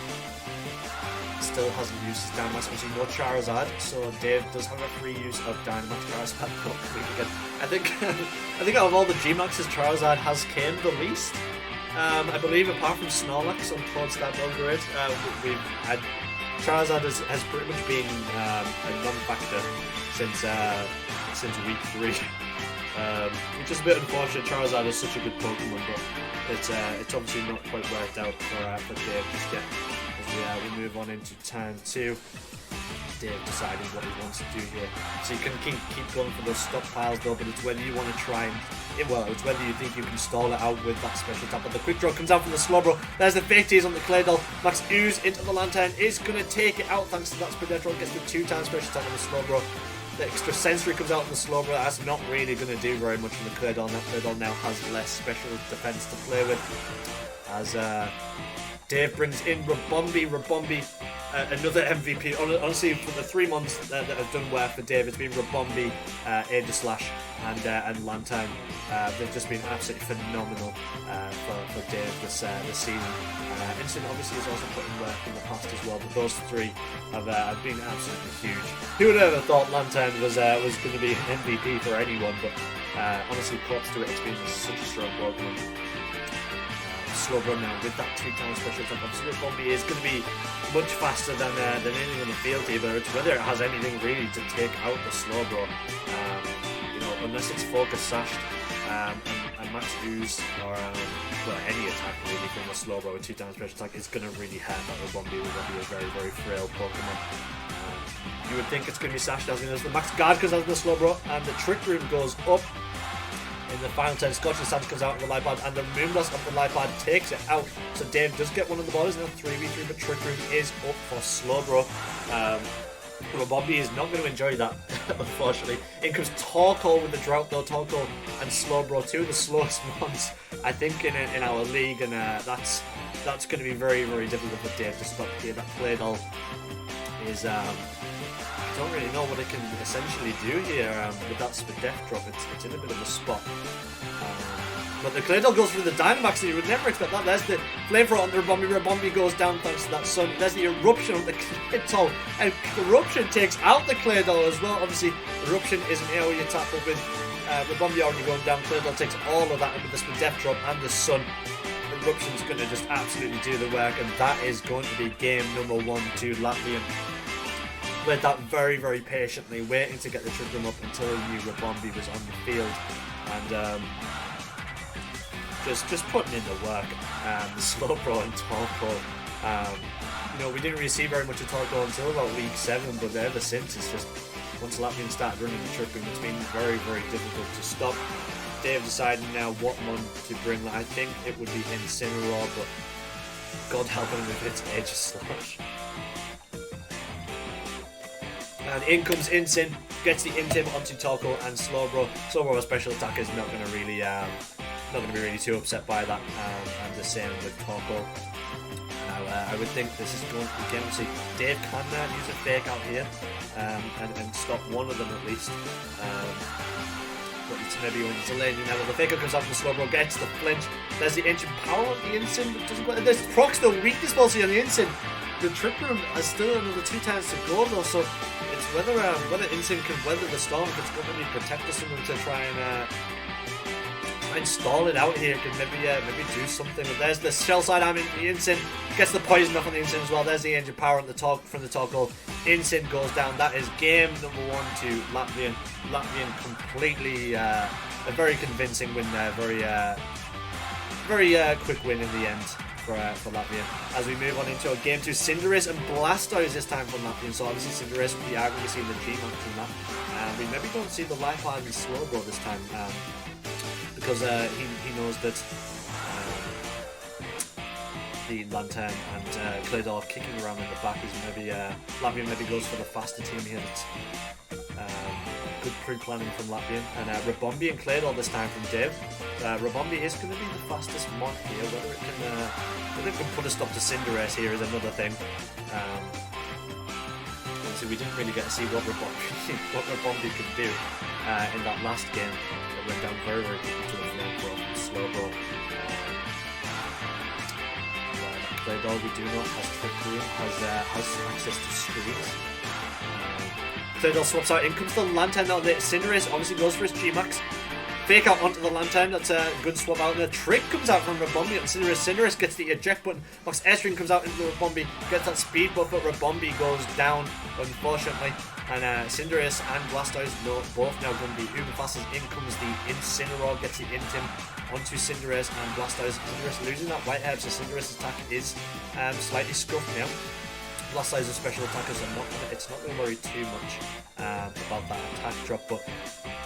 Still hasn't used his Dynamax. Obviously no Charizard, so Dave does have a free use of Dynamax. Charizard. I think out of all the Gmaxes, Charizard has came the least. I believe apart from Snorlax on Cloud Star Belgrade, we've had Charizard has pretty much been a non-factor since week 3, which is a bit unfortunate. Charizard is such a good Pokemon, but it's obviously not quite worked out for Dave just yet. As we move on into turn 2, Dave deciding what he wants to do here. So you can keep going for those stockpiles though, but it's whether you want to try and it's whether you think you can stall it out with that special attack. But the quick draw comes out from the Slowbro. There's the fake tears on the Claydol. Max Ooze into the Lantern is going to take it out thanks to that Spadetron. Gets the 2-time special attack on the Slowbro. The extra sensory comes out on the Slowbro. That's not really going to do very much on the Claydol. That Claydol now has less special defense to play with. As Dave brings in Rabombi, another MVP. Honestly, for the 3 months that have done work for Dave, it's been Rabombi, Aegislash, and Lantern. They've just been absolutely phenomenal for Dave this season. Instant obviously has also put in work in the past as well, but those 3 have been absolutely huge. Who would have ever thought Lantern was going to be an MVP for anyone? But honestly, props to it. It's been such a strong Pokemon. Slowbro now with that 2-time special attack. Obviously, Rabombi is going to be much faster than anything on the field here, but it's whether it has anything really to take out the Slowbro. Unless it's focus sashed and Max Ooze or any attack really from the Slowbro with 2-time special attack is going to really hurt that Rabombi. Rabombi is a very, very frail Pokemon. You would think it's going to be sashed as the Max Guard goes out of the Slowbro and the Trick Room goes up. In the final turn, Scottish Sands comes out on the light pad, and the Moonblast of the light pad takes it out. So Dave does get one of the bodies now, 3v3, but Trick Room is up for Slowbro. Bobby is not going to enjoy that, unfortunately. In comes Torkoal with the drought, though. Torkoal and Slowbro, two of the slowest ones, I think, in our league, and that's going to be very, very difficult for Dave to stop here. That play doll is, I don't really know what it can essentially do here with that Spadef drop. It's in a bit of a spot. But the Claydol goes through the Dynamax, and you would never expect that. There's the Flamethrower on the Rabombi. Rabombi goes down thanks to that Sun. There's the Eruption on the Claydol, and Eruption takes out the Claydol as well. Obviously, Eruption is an AoE attack, but with Rabombi already going down, Claydol takes all of that, and with the Spadef drop and the Sun, Eruption's going to just absolutely do the work, and that is going to be game number 1 to Latvian. Played that very, very patiently, waiting to get the Trick Room up until he knew Rabombi was on the field, and just putting in the work. Slowbro and Torkoal. We didn't really see very much of Torkoal until about week 7, but ever since, it's just, once Latvian started running the Trick Room, it's been very, very difficult to stop. Dave decided now what one to bring. I think it would be Incineroar, but God help him if it's Edge Slash. And in comes Incin, gets the Intim onto Torkoal and Slowbro. Slowbro, a special attacker, is not going to really, not going to be really too upset by that. And the same with Torkoal. Now, I would think this is going to be game. See, Dave can use a fake out here and stop one of them at least. But it's maybe when it's delayed. Now, the faker comes out from Slowbro, gets the flinch. There's the ancient power on the Incin, but doesn't quite. There's procs the weakness policy on the Incin. The Trick Room has still another 2 times to go though, so it's whether Incin can weather the storm, if it's going to be protect us from to try and stall it out here, can maybe do something. But there's the shell side arm in the Incin, gets the poison off on the Incin as well. There's the engine power on the from the Torkoal. Incin goes down. That is game number 1 to Latvian. Latvian completely a very convincing win there. Very quick win in the end for Latvian. As we move on into our game 2, Cinderace and Blastoise this time for Latvian. So obviously Cinderace, we are going to see the G-Max in that. We maybe don't see the Life Pad and Slowbro this time. Because he knows that the Lantern and Claydol kicking around in the back is maybe Latvian maybe goes for the faster team here. That's good pre-planning from Latvian. And Rabombi and Claydol this time from Dave. Rabombi is going to be the fastest mod here. Whether it can put a stop to Cinderace here is another thing. So we didn't really get to see what Rabombi could do in that last game. It went down very, very quickly to the Flamethrower from Slowbro. Claydol, we do know, has Trick Room, has access to screens. Claydol swaps out, in comes the Lantern now. The Cinderace obviously goes for his G-Max. Fake out onto the Lantern, that's a good swap out. And the Trick comes out from Rabombi and Cinderace. Cinderace gets the eject button. Max Airstream comes out into Rabombi, gets that speed buff, but Rabombi goes down, unfortunately. And Cinderace and Blastoise both now going to be uber fast. As in comes the Incineroar, gets the Intim onto Cinderace and Blastoise. Cinderace losing that white herb, so Cinderace's attack is slightly scuffed now. Blastoise is special attacker, so it's not going to worry too much about that attack drop, but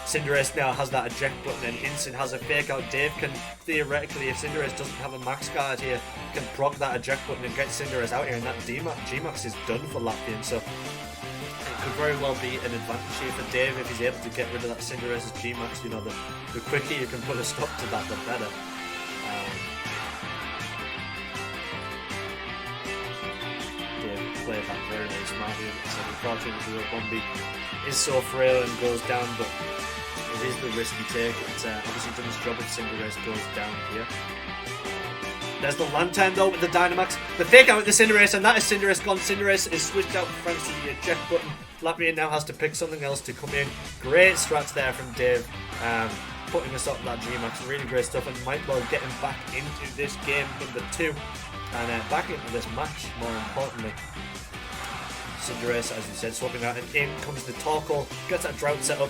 Cinderace now has that eject button and Incin has a fake out. Dave can theoretically, if Cinderace doesn't have a max guard here, can proc that eject button and get Cinderace out here, and that G-Max is done for Latvian, so it could very well be an advantage here for Dave if he's able to get rid of that Cinderace's G-Max. You know, the quicker you can put a stop to that, the better. Played that very, very smartly. So unfortunately, Rabombi is so frail and goes down, but it is the risk you take. It's obviously done its job if Cinderace goes down here. There's the Lantern though with the Dynamax. The fake out with the Cinderace, and that is Cinderace gone. Cinderace is switched out thanks to the eject button. Latvian now has to pick something else to come in. Great strats there from Dave. Putting us up that G-Max, really great stuff, and might well get him back into this game number 2 and back into this match, more importantly. Cinderace, as you said, swapping out, and in comes the Torkoal, gets that drought set up.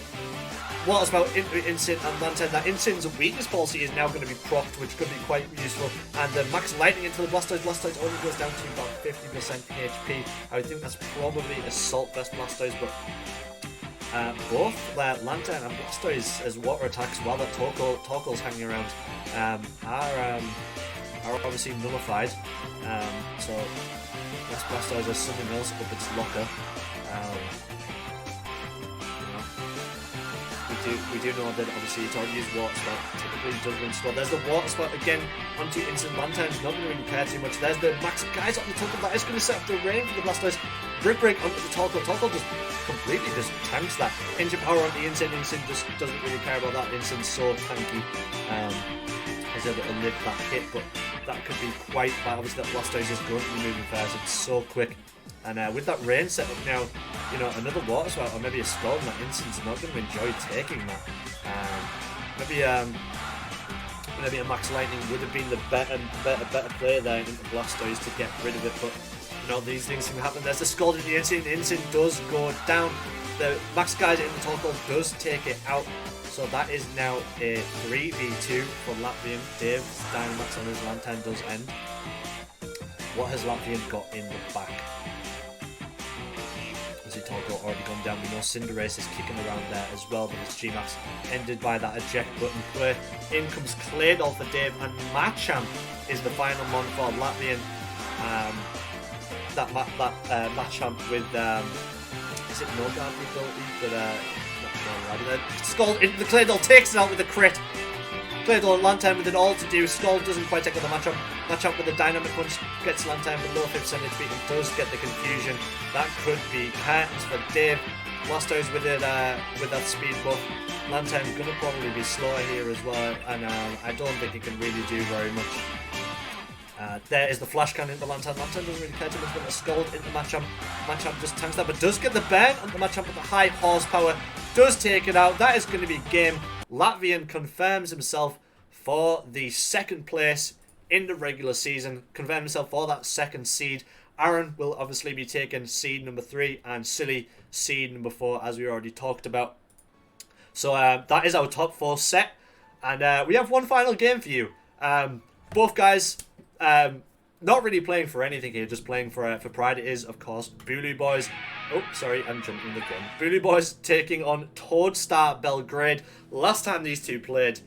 What is about Incin and Lantern? That Incin's weakness policy is now going to be procced, which could be quite useful. And the max lightning into the Blastoise. Blastoise only goes down to about 50% HP. I would think that's probably Assault Vest Blastoise, but both Lantern and Blastoise as water attacks while that Torkoal's hanging around are obviously nullified. So this Blastoise has something else up its locker. We do know that obviously it's already used Water Spot. Typically it does win store. There's the Water Spot again onto Instant Lantern's not going to really care too much. There's the Max Guys on the Torkoal. That is going to set up the rain for the Blastoise. Brick Break onto the Torkoal. Torkoal just completely just tanks that. Engine Power on the Instant. Instant just doesn't really care about that. Instant's so tanky. Is able to live that hit, but that could be quite bad. Obviously that Blastoise is going to be moving fast. It's so quick. And with that rain set up now, you know, another Water Spout or maybe a Storm, that Instant's not going to enjoy taking that. Maybe a Max Lightning would have been the better play there into Blastoise to get rid of it, but you know, these things can happen. There's the Scald in the Instant. The Instant does go down. The Max Guys in the Torkoal does take it out. So that is now a 3v2 for Latvian. Dave Dynamax on his Lantern does end. What has Latvian got in the back? Torkoal already gone down. We know Cinderace is kicking around there as well, but his Gmax ended by that eject button play. In comes Claydol for Dave, and Machamp is the final one for Latvian. That Machamp with is it no guard ability? But Scald into the Claydol, takes it out with a crit. Claydol and Lantern with it all to do. Scald doesn't quite take out the Machamp. Machamp with a Dynamic Punch gets Lantern below 50% HP and does get the confusion. That could be curtains for Dave. Blastoise with it with that speed buff. Lantern's gonna probably be slower here as well, and I don't think he can really do very much. There is the Flash Cannon into Lantern. Lantern doesn't really care too much about the Scald into Machamp. Machamp just tanks that, but does get the burn on the Machamp with the high horsepower. Does take it out. That is going to be game. Latvian confirms himself for the second place in the regular season. Confirms himself for that second seed. Aaron will obviously be taking seed number 3 and Silly seed number 4, as we already talked about. So that is our top 4 set. And we have one final game for you. Both guys not really playing for anything here, just playing for pride. It is, of course, Bulu Boys. Oh, sorry, I'm jumping the gun. Bulu Boys taking on Toadstar Belgrade. Last time these two played,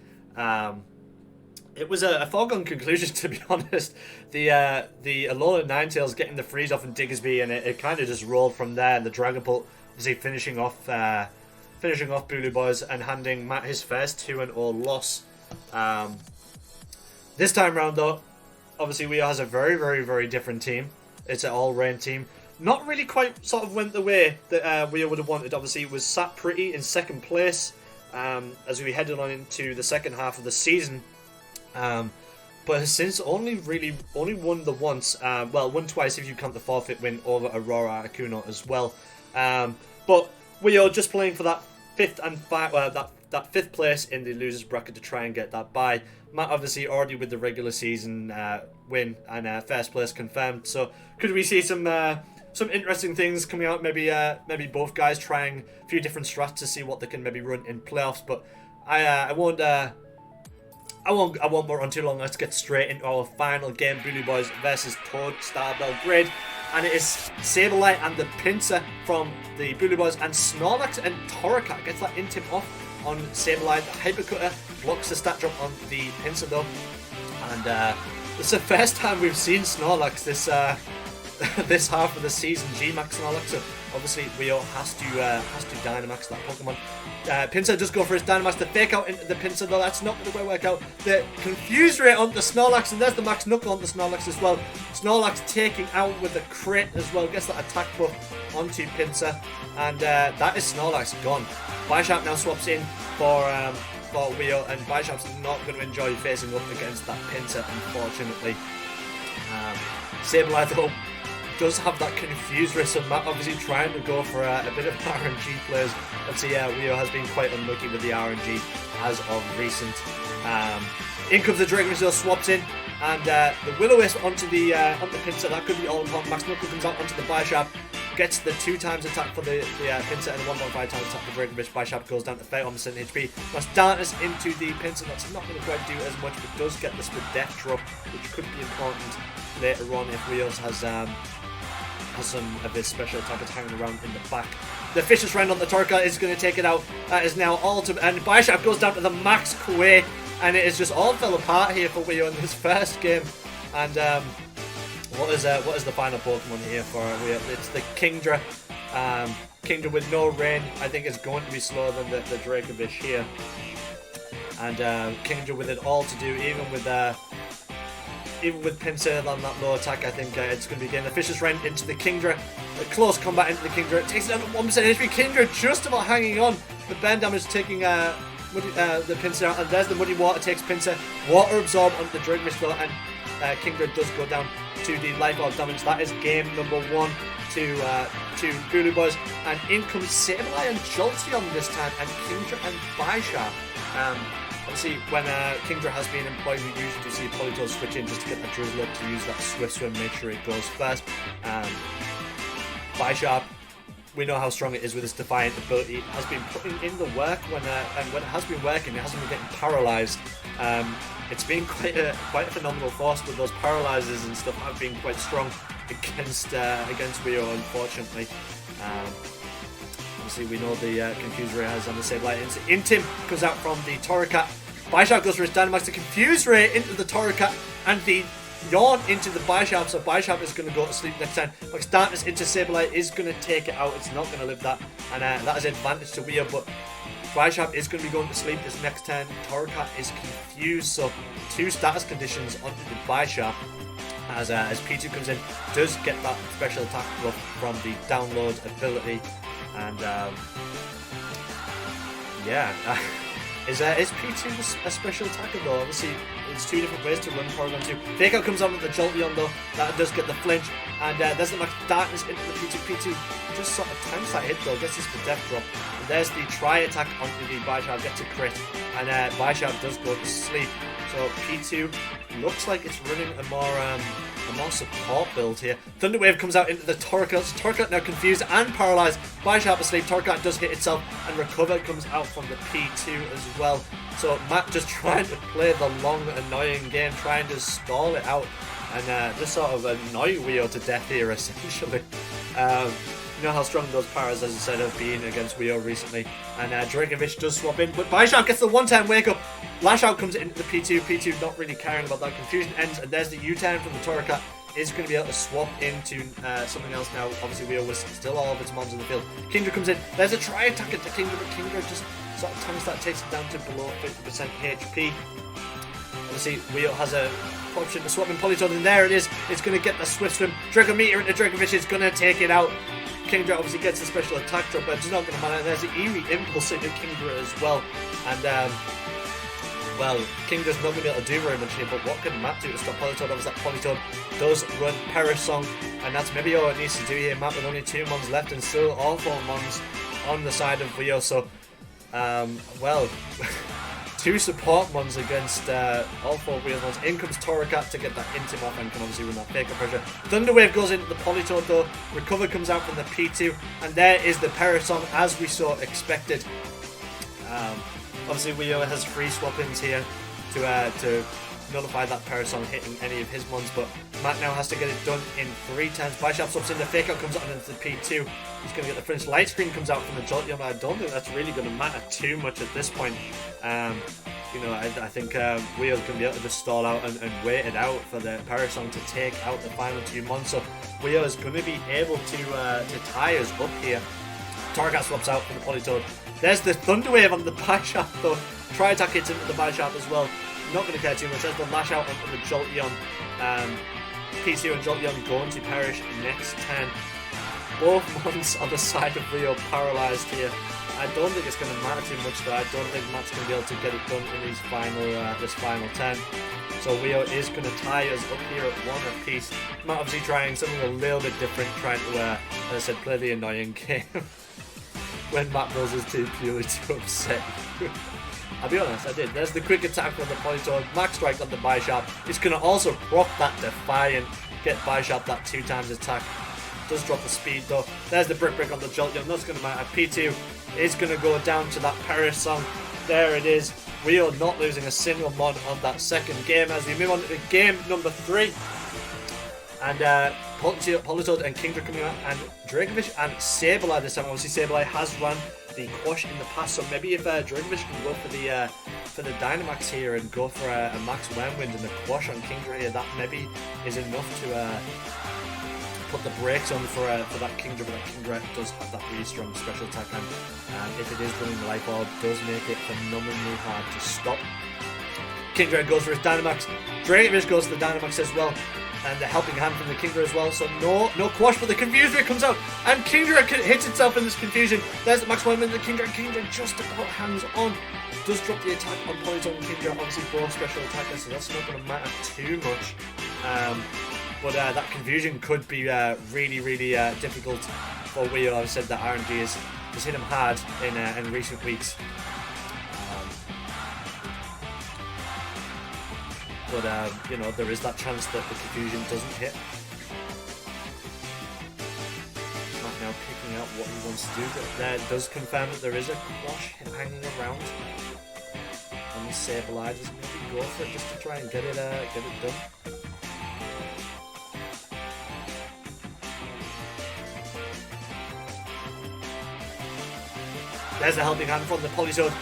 it was a foregone conclusion, to be honest. The Alola Ninetales getting the freeze off in Diggersby, and it kind of just rolled from there. And the Dragapult obviously finishing off Bulu Boys and handing Matt his first 2-0 loss. This time round, though, obviously Weo has a very, very, very different team. It's an all-rain team. Not really quite sort of went the way that Weo would have wanted. Obviously, it was sat pretty in second place as we headed on into the second half of the season. But has since only won the once. Well, won twice if you count the forfeit win over Aurora Articuno as well. But Weo just playing for that fifth place in the losers bracket to try and get that bye. Matt obviously already with the regular season win and first place confirmed. So could we see some interesting things coming out? Maybe both guys trying a few different strats to see what they can maybe run in playoffs. But I won't more on too long. Let's get straight into our final game: Bulu Boys versus Toadstar Belgrade. And it is Sableye and the Pinsir from the Bulu Boys, and Snorlax and Torracat gets that in-tip off on Sableye. The Hyper Cutter blocks the stat drop on the Pinsir though. And it's the first time we've seen Snorlax this this half of the season. G-Max Snorlax. So obviously Weo has to Dynamax that Pokemon. Pinsir does go for his Dynamax. The fake out into the Pinsir though, that's not going to work out. The Confuse Ray onto the Snorlax, and there's the Max Knuckle onto the Snorlax as well. Snorlax taking out with the crit as well, gets that attack buff onto Pinsir, and that is Snorlax gone. Bisharp now swaps in for Weo, and Bisharp's not going to enjoy facing up against that Pinsir, unfortunately. Sableye though does have that Confused Ray, so Matt obviously trying to go for a bit of RNG plays. Obviously, Weo has been quite unlucky with the RNG as of recent. In comes the Dragon Rizzo, swaps in, and the Will-O-Wisp onto the Pinsir. That could be all important. Max Knuckle comes out onto the Bisharp, gets the 2 times attack for the Pinsir and the 1.5 times attack for Dragon Rizzo. Bisharp goes down to 31% HP. That's Darkness into the Pinsir. That's not going to quite do as much, but does get the Split Death drop, which could be important later on if Wheels has has some of his special attackers hanging around in the back. The vicious round on the Torka is going to take it out. That is now all to, and Bishop goes down to the max Kuwait, and it is just all fell apart here for Wio in this first game. And what is the final Pokemon here for Wio? It's the Kingdra. Kingdra with no rain. I think is going to be slower than the Dracovish here. And Kingdra with it all to do, even with Pinsir on that low attack. I think it's going to be getting the Vicious Rend into the Kingdra. A close combat into the Kingdra. It takes it down to 1% HP. Kingdra just about hanging on. The burn damage taking the Pinsir out. And there's the Muddy Water takes Pinsir. Water Absorb onto the Dracovish though. And Kingdra does go down to the Life Orb damage. That is game number 1 to Bulu Boys. And in comes Sableye and Jolteon this time. And Kingdra and Bishop. Obviously, when Kingdra has been employed, we usually do see Politoed switch in just to get the Drizzler to use that Swift Swim, make sure it goes first. Bishop, we know how strong it is with its Defiant ability. It has been putting in the work and when it has been working, it hasn't been getting paralysed. It's been quite a phenomenal force, but those paralyzers and stuff have been quite strong against Rio, unfortunately. Obviously, we know the Confuse Ray has on the Sableye. Intim comes out from the Torracat. Bishop goes for his Dynamax. The Confuse Ray into the Torracat and the Yawn into the Bishop. So Bishop is going to go to sleep next time. Max Darkness into Sableye is going to take it out. It's not going to live that. And that is an advantage to Wio. But Bishop is going to be going to sleep this next turn. Torracat is confused. So 2 status conditions onto the Bishop. As P2 comes in, does get that special attack buff from the download ability. And is P2 a special attacker though? Obviously, it's 2 different ways to run Porygon 2. Fake Out comes on with the Jolteon though, that does get the flinch. And there's the Max Darkness into the P2. P2 just sort of times that hit though, gets this for Death Drop. And there's the Tri Attack onto the Bishop, gets a crit. And Bishop does go to sleep. So P2 looks like it's running a more support build here. Thunder Wave comes out into the Torracat. So Torracat now confused and paralyzed. Bishop asleep. Torracat does hit itself, and Recover comes out from the P2 as well. So Matt just trying to play the long, annoying game, trying to stall it out, and just sort of annoy Wio to death here, essentially. You know how strong those paras, as I said, have been against Wio recently. And Dracovish does swap in, but Bishop gets the one-time wake-up. Lash Out comes into the P2. P2 not really caring about that. Confusion ends, and there's the U-turn from the Torracat. Is going to be able to swap into something else now. Obviously, Wio was still all of its mons in the field. Kingdra comes in. There's a Tri-Attack into Kingdra, but Kingdra just sort of times that, takes it down to below 50% HP. Obviously, Wio has a option to swap in Politoed, and there it is. It's going to get the Swift Swim. Draco Meteor into Dracovish is going to take it out. Kingdra obviously gets a special attack drop, but it's not going to matter. There's the Eerie Impulse into Kingdra as well. And, well, Kingdra's not going to be able to do very much here, but what can Matt do to stop Politoed? Obviously, that Politoed does run Perish Song, and that's maybe all it needs to do here. Matt with only 2 mons left, and still all 4 mons on the side of Wio. So, well, 2 support mons against all 4 Wio mons. In comes Torracat to get that Intim off and can obviously run that Fake Pressure. Thunder Wave goes into the Politoed though. Recover comes out from the P2, and there is the Perish Song as we saw expected. Obviously, Wio has 3 swap-ins here to nullify that Parasong hitting any of his mons, but Matt now has to get it done in 3 turns. Bishop swaps in, the Fake Out comes on into the P2. He's going to get the finish. Light Screen comes out from the Jolteon, but I don't think that's really going to matter too much at this point. You know, I think Wio's going to be able to just stall out and wait it out for the Parasong to take out the final 2 mons. So Wio is going to be able to tie us up here. Torracat swaps out for the Politoed. There's the Thunder Wave on the Bishop though. Tri-Attack hits into the Bishop as well. Not going to care too much. There's the Lash Out onto the Jolteon. P2 and Jolteon going to perish next turn. Both mons on the side of Wio paralysed here. I don't think it's going to matter too much though. I don't think Matt's going to be able to get it done in this final turn. So Wio is going to tie us up here at 1 apiece. Matt obviously trying something a little bit different, trying to, as I said, play the annoying game. When Matt knows is too purely too upset. I'll be honest, I did. There's the quick attack from the Politoed. Max Strike on the Bishop. It's going to also proc that Defiant. Get Bishop that 2 times attack. Does drop the speed though. There's the Brick Break on the Jolteon. That's going to matter. P2 is going to go down to that Perish Song. There it is. Wio not losing a single mod on that second game as we move on to game number 3. And Politoed and Kingdra coming out, and Dracovish and Sableye this time. Obviously, Sableye has run the Quash in the past, so maybe if Dracovish can go for the Dynamax here and go for a Max Wormwind and a Quash on Kingdra here, that maybe is enough to put the brakes on for that Kingdra. But that Kingdra does have that really strong special attack, and if it is running Life Orb, does make it phenomenally hard to stop. Kingdra goes for his Dynamax. Dracovish goes for the Dynamax as well. And the helping hand from the Kingdra as well. So no Quash, but the Confuse Ray comes out. And Kingdra hits itself in this confusion. There's the Max Wormwind, the Kingdra. Kingdra just about hands on. Does drop the attack on Politoed and Kingdra. Obviously both special attackers, so that's not going to matter too much. But that confusion could be really difficult for Wio. I've said that RNG has hit him hard in recent weeks. But, you know, there is that chance that the confusion doesn't hit. Matt now picking out what he wants to do. But there does confirm that there is a Quash hanging around. And the Sableye does maybe go for it just to try and get it done. There's the helping hand from the Politoed.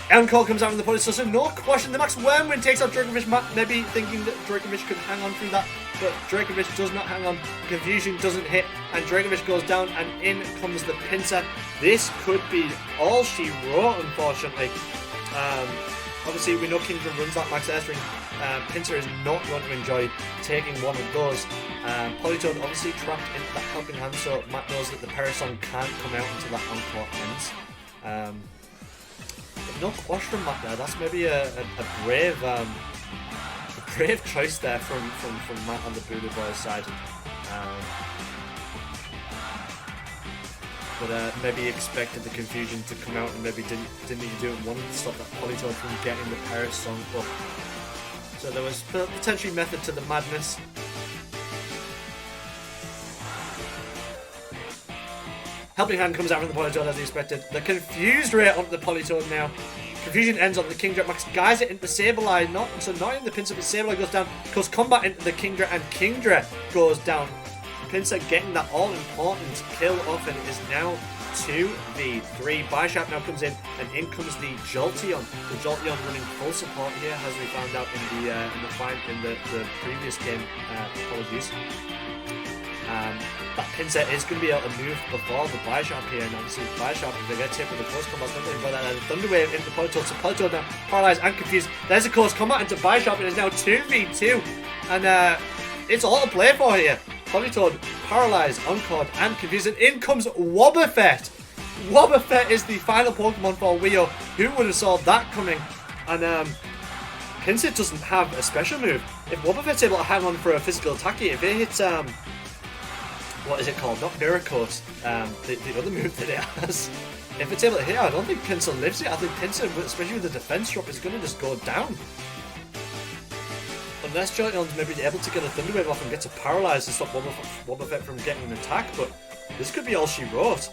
Encore comes out from the Politoed, so no Quash, and the Max Wormwind takes out Dracovish. Matt maybe thinking that Dracovish could hang on through that, but Dracovish does not hang on. Confusion doesn't hit, and Dracovish goes down, and in comes the Pinsir. This could be all she wrote, unfortunately. Obviously, we know Kingdra runs that Max Airstring. Pinsir is not going to enjoy taking one of those. Politoed obviously trapped into that helping hand, so Matt knows that the Parasong can't come out until that Encore ends. No Quash from Matt there. That's maybe a brave choice there from Matt on the Bulu Boys side. But maybe expected the confusion to come out and maybe didn't need to do it. Wanted to stop that Politoed from getting the Parasong up. So there was potentially method to the madness. Helping hand comes out from the Politoed as expected. The Confused Ray onto the Politoed now. Confusion ends on the Kingdra. Max guys it into the Sableye. Not in the Pinsir, but Sableye goes down. Goes combat into the Kingdra, and Kingdra goes down. Pinsir getting that all-important kill off, and it is now 2v3. Bisharp now comes in, and in comes the Jolteon. The Jolteon running full support here, as we found out in the previous game. Apologies. That Pinsir is going to be able to move before the Bisharp here, and obviously Bisharp, if they get hit with the close combat, not going to that. And Thunder Wave into Politoed, so Politoed now paralysed and confused. There's a close combat into Bisharp, and it's now 2v2, and it's all to play for here. Politoed paralysed, encored, and confused, and in comes Wobbuffet. Wobbuffet is the final Pokemon for Wio. Who would have saw that coming? And Pinsir doesn't have a special move. If Wobbuffet's able to hang on for a physical attack here, if it hits what is it called? Not Miracles. The other move that it has. If it's able to hit, I don't think Pinsir lives it. I think Pinsir, especially with the defense drop, is going to just go down. Unless Jolteon's maybe able to get a Thunder Wave off and get to paralyze to stop Wobbuffet from getting an attack, but this could be all she wrote.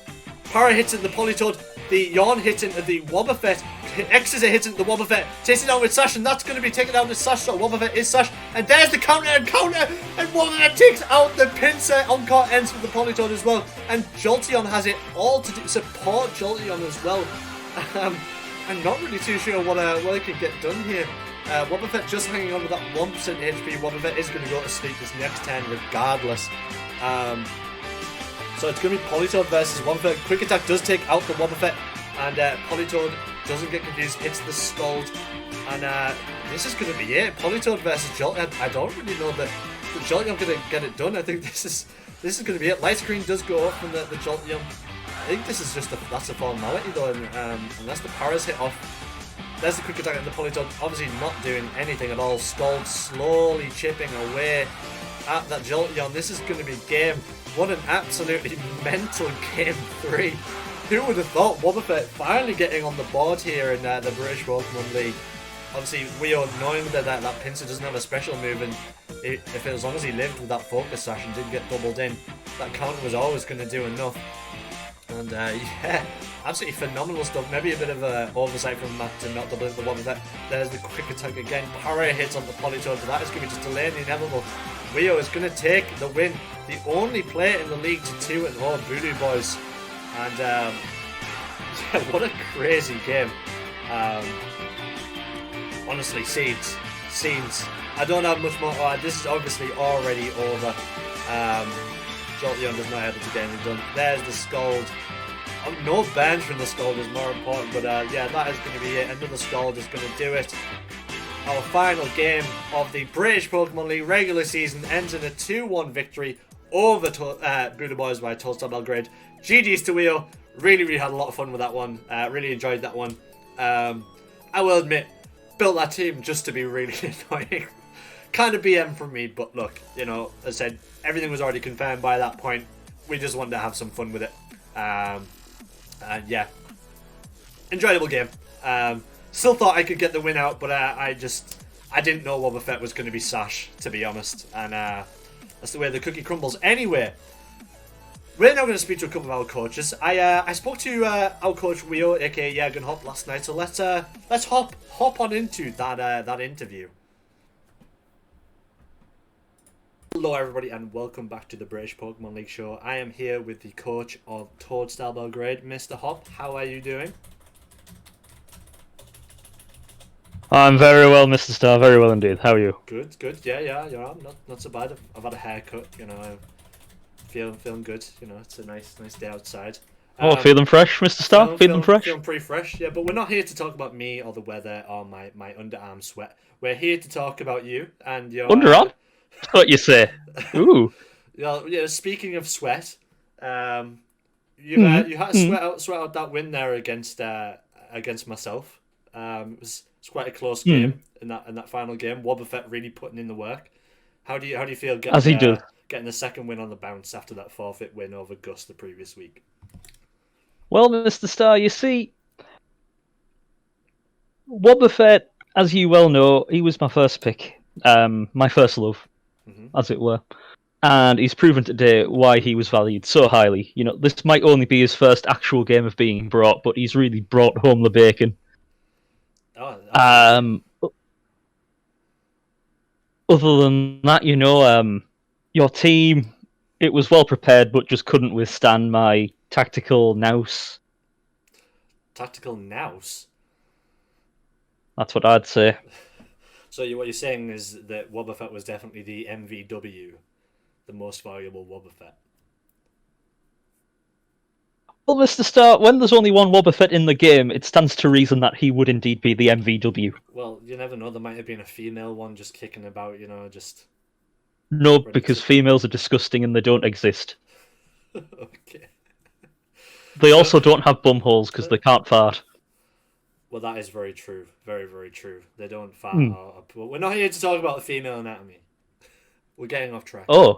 Para hits into the Politoed, the Yawn hits into the Wobbuffet, Exeter hits into the Wobbuffet, takes it down with Sash, and that's going to be taken down with Sash, so Wobbuffet is Sash, and there's the counter, and Wobbuffet takes out the Pinsir. Encore ends with the Politoed as well, and Jolteon has it all to do, support Jolteon as well. I'm not really too sure what it could get done here. Wobbuffet just hanging on with that 1% HP. Wobbuffet is going to go to sleep this next turn regardless. So it's going to be Politoed versus Wobbuffet. Quick Attack does take out the Wobbuffet, and Politoed doesn't get confused, hits the Scald, and this is going to be it. Politoed versus Jolteon. I don't really know that the Jolteon going to get it done. I think this is going to be it. Light Screen does go up from the Jolteon. I think this is just that's a formality though, and unless the Paras hit off. There's the Quick Attack and the Politoed, obviously not doing anything at all. Scald slowly chipping away at that Jolteon. This is going to be game. What an absolutely mental game 3. Who would have thought Wobbuffet finally getting on the board here in the British Pokemon League? Obviously, Wio knowing that Pinsir doesn't have a special move, and as long as he lived with that Focus Sash and didn't get doubled in, that counter was always going to do enough. And yeah, absolutely phenomenal stuff. Maybe a bit of oversight from Matt to not double the one with that. There's the quick attack again. Parry hits on the polytoad, but that is going to be just delaying the inevitable. Wio is going to take the win. The only player in the league to 2-0 Bulu Boys. And yeah, what a crazy game. Honestly, scenes. I don't have much more. This is obviously already over. Jolteon does not able to get anything done. There's the Scald. No bench from the Scald is more important, but yeah, that is going to be it. Another Scald is going to do it. Our final game of the British Pokemon League regular season ends in a 2-1 victory over Bulu Boys by Tolstar Belgrade. GG's to Wheel. Really had a lot of fun with that one. Really enjoyed that one. I will admit, built that team just to be really annoying. Kind of BM from me, but look, you know, as I said, everything was already confirmed by that point. We just wanted to have some fun with it. And yeah, enjoyable game. Still thought I could get the win out, but I didn't know Wobbuffet was going to be Sash, to be honest. And that's the way the cookie crumbles. Anyway, we're now going to speak to a couple of our coaches. I spoke to our coach Wio, aka Jürgen Hop, last night. So let's hop on into that interview. Hello everybody and welcome back to the British Pokemon League show. I am here with the coach of Tolstar Belgrade, Mr. Hop. How are you doing? I'm very well, Mr. Star. Very well indeed. How are you? Good. Yeah. You know, not so bad. I've had a haircut. You know, I'm feeling good. You know, it's a nice day outside. Feeling fresh, Mr. Star? Feeling fresh? Feeling pretty fresh. Yeah, but we're not here to talk about me or the weather or my underarm sweat. We're here to talk about you and your underarm. That's what you say. Ooh. Yeah. Speaking of sweat, you had to sweat out that win there against myself. It's quite a close game in that final game. Wobbuffet really putting in the work. How do you feel getting the second win on the bounce after that forfeit win over Gus the previous week? Well, Mr. Star, you see, Wobbuffet, as you well know, he was my first pick, my first love, as it were. And he's proven today why he was valued so highly. You know, this might only be his first actual game of being brought, but he's really brought home the bacon. Other than that, you know, your team, it was well prepared, but just couldn't withstand my tactical nous. Tactical nous? That's what I'd say. So what you're saying is that Wobbuffet was definitely the MVW, the most valuable Wobbuffet. Well, Mr. Star, when there's only one Wobbuffet in the game, it stands to reason that he would indeed be the MVW. Well, you never know. There might have been a female one just kicking about, you know, just... No, because females are disgusting and they don't exist. Okay. They also don't have bum holes because they can't fart. Well, that is very true. Very, very true. They don't fart. But we're not here to talk about the female anatomy. We're getting off track. I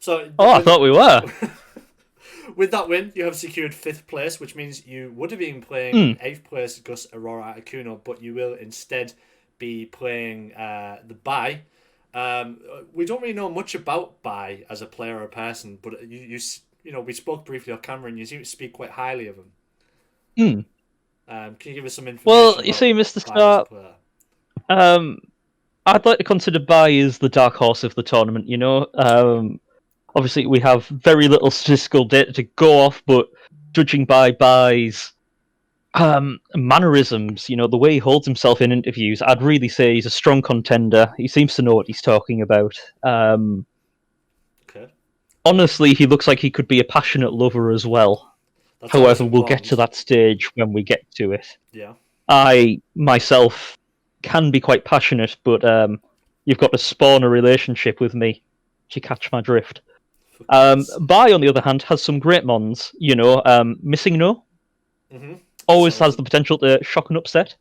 thought we were. With that win, you have secured 5th place, which means you would have been playing 8th place Gus Aurora Articuno, but you will instead be playing the Bai. We don't really know much about Bai as a player or a person, but you know, we spoke briefly on camera, and you seem to speak quite highly of him. Can you give us some information? Well, you see, Mr. Star, I'd like to consider Bai as the dark horse of the tournament. You know, obviously we have very little statistical data to go off, but judging by Bai's mannerisms, you know, the way he holds himself in interviews, I'd really say he's a strong contender. He seems to know what he's talking about. Okay. Honestly, he looks like he could be a passionate lover as well. However, we'll get to that stage when we get to it. Yeah. I, myself, can be quite passionate, but you've got to spawn a relationship with me to catch my drift. Bai, on the other hand, has some great mons. You know, Missing No. Always has the potential to shock and upset.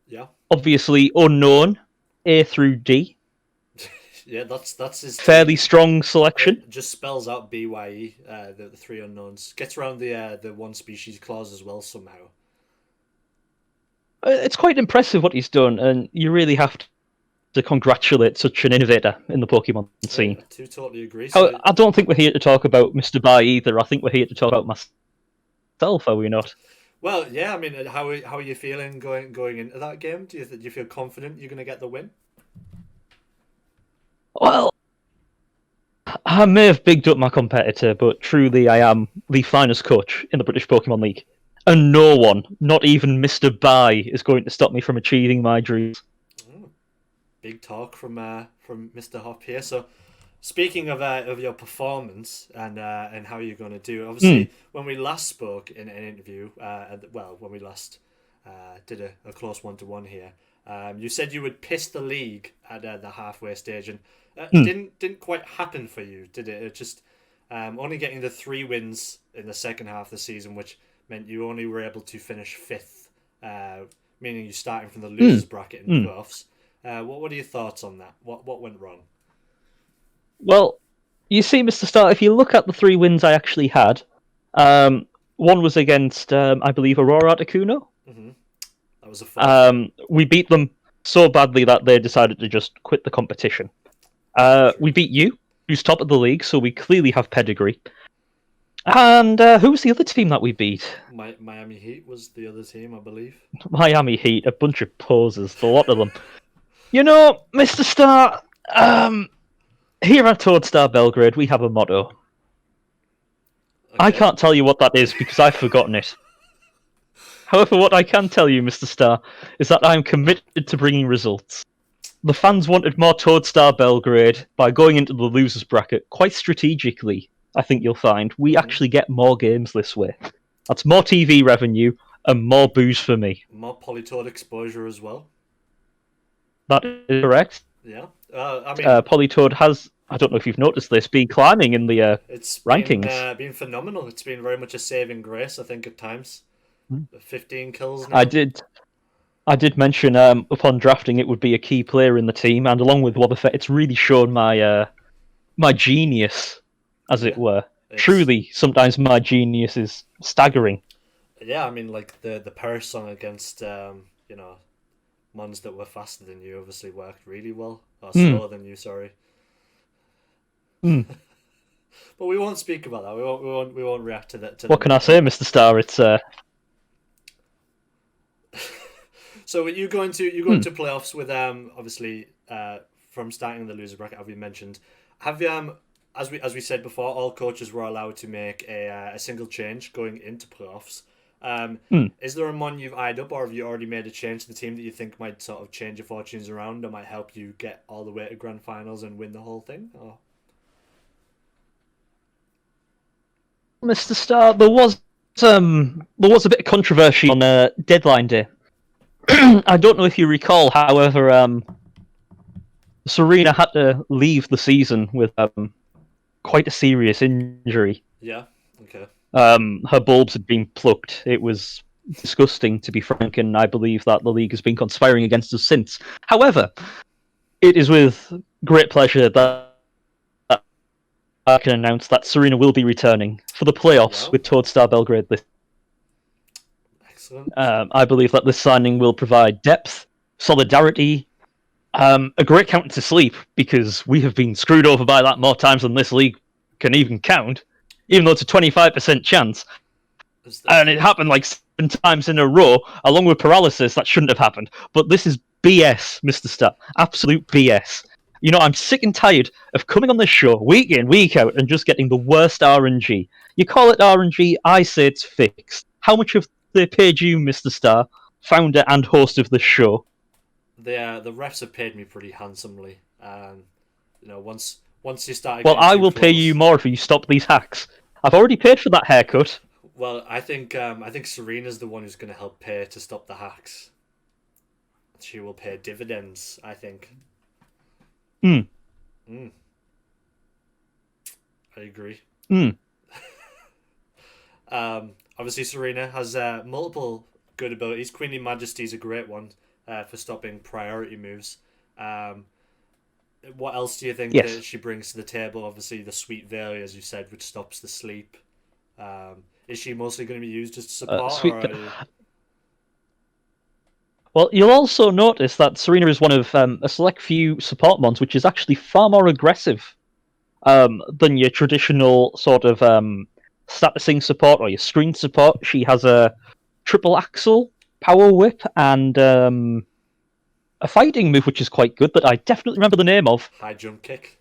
Yeah. Obviously, Unknown, A through D. Yeah, that's his fairly strong selection. It just spells out BYE, the 3 unknowns. Gets around the one species clause as well somehow. It's quite impressive what he's done, and you really have to congratulate such an innovator in the Pokemon scene. I do totally agree. I don't think we're here to talk about Mr. Bai either. I think we're here to talk about self, are we not? Well, yeah. I mean, how are you feeling going into that game? Do you feel confident you're going to get the win? Well, I may have bigged up my competitor, but truly I am the finest coach in the British Pokemon League. And no one, not even Mr. Bai, is going to stop me from achieving my dreams. Oh, big talk from Mr. Hop here. So, speaking of your performance and how you're going to do, Mm, obviously, when we last spoke in an interview, when we last did a close 1-to-1 here, you said you would piss the league at the halfway stage, and mm. didn't quite happen for you, did it? It just only getting the 3 wins in the second half of the season, which meant you only were able to finish fifth, meaning you starting from the Mm, losers bracket in mm. playoffs. What are your thoughts on that? What went wrong? Well, you see, Mr. Starr, if you look at the 3 wins I actually had, um, one was against, I believe, Aurora Articuno. Hmm. That was a 4-3. We beat them so badly that they decided to just quit the competition. We True. beat you, who's top of the league, so we clearly have pedigree. And who was the other team that we beat? Miami Heat was the other team, I believe. Miami Heat, a bunch of posers, the lot of them. You know, Mr. Starr, here at Toadstar Belgrade, we have a motto. I Okay. can't tell you what that is because I've forgotten it. However, what I can tell you, Mr. Starr, is that I am committed to bringing results. The fans wanted more Toadstar Belgrade by going into the losers bracket quite strategically. I think you'll find we Hmm. actually get more games this way. That's more TV revenue and more booze for me. More Polytoad exposure as well. That is correct. Yeah. I mean, Polytoad has, I don't know if you've noticed this, been climbing in the it's rankings. been phenomenal. It's been very much a saving grace, I think, at times. 15 kills I now. did I did mention upon drafting it would be a key player in the team, and along with Wobbuffet, it's really shown my genius, as it Yeah. were. It's Truly, sometimes my genius is staggering. yeah. I mean, like the Paris song against mons that were faster than you obviously worked really well, or Mm, slower than you. Sorry, mm. but we won't speak about that. We won't react to that to What them can I again. say, Mr. Star? It's So you going mm, to playoffs with obviously from starting in the loser bracket, as we mentioned. Have as we said before, all coaches were allowed to make a single change going into playoffs. mm. Is there a mon you've eyed up, or have you already made a change to the team that you think might sort of change your fortunes around, or might help you get all the way to grand finals and win the whole thing? Or Mr. Star, there was a bit of controversy on deadline day. I don't know if you recall, however, Serena had to leave the season with quite a serious injury. yeah, okay, Her bulbs had been plucked. It was disgusting, to be frank, and I believe that the league has been conspiring against us since. However, it is with great pleasure that I can announce that Serena will be returning for the playoffs wow, with Toadstar Belgrade. excellent. I believe that this signing will provide depth, solidarity, a great counter to sleep because we have been screwed over by that more times than this league can even count, even though it's a 25% chance. Is And it happened like 7 times in a row, along with paralysis. That shouldn't have happened. But this is BS, Mr. Star. Absolute BS. You know, I'm sick and tired of coming on this show week in, week out, and just getting the worst RNG. You call it RNG, I say it's fixed. How much have they paid you, Mr. Star, founder and host of this show? the refs have paid me pretty handsomely. Once you started Well, getting I too will pay you close. more if you stop these hacks. I've already paid for that haircut. Well, I think Serena's the one who's going to help pay to stop the hacks. She will pay dividends, I think. Hmm. Mm, I agree. Hmm. Obviously, Serena has multiple good abilities. Queenly Majesty is a great one for stopping priority moves. Um, what else do you think that Yes. she brings to the table? Obviously, the Sweet Veil, as you said, which stops the sleep. Is she mostly going to be used as support, or Sweet. are you... Well, you'll also notice that Serena is one of a select few support mons, which is actually far more aggressive than your traditional sort of statusing support or your screen support. She has a triple axle, power whip, and a fighting move which is quite good that I definitely remember the name of. High jump kick.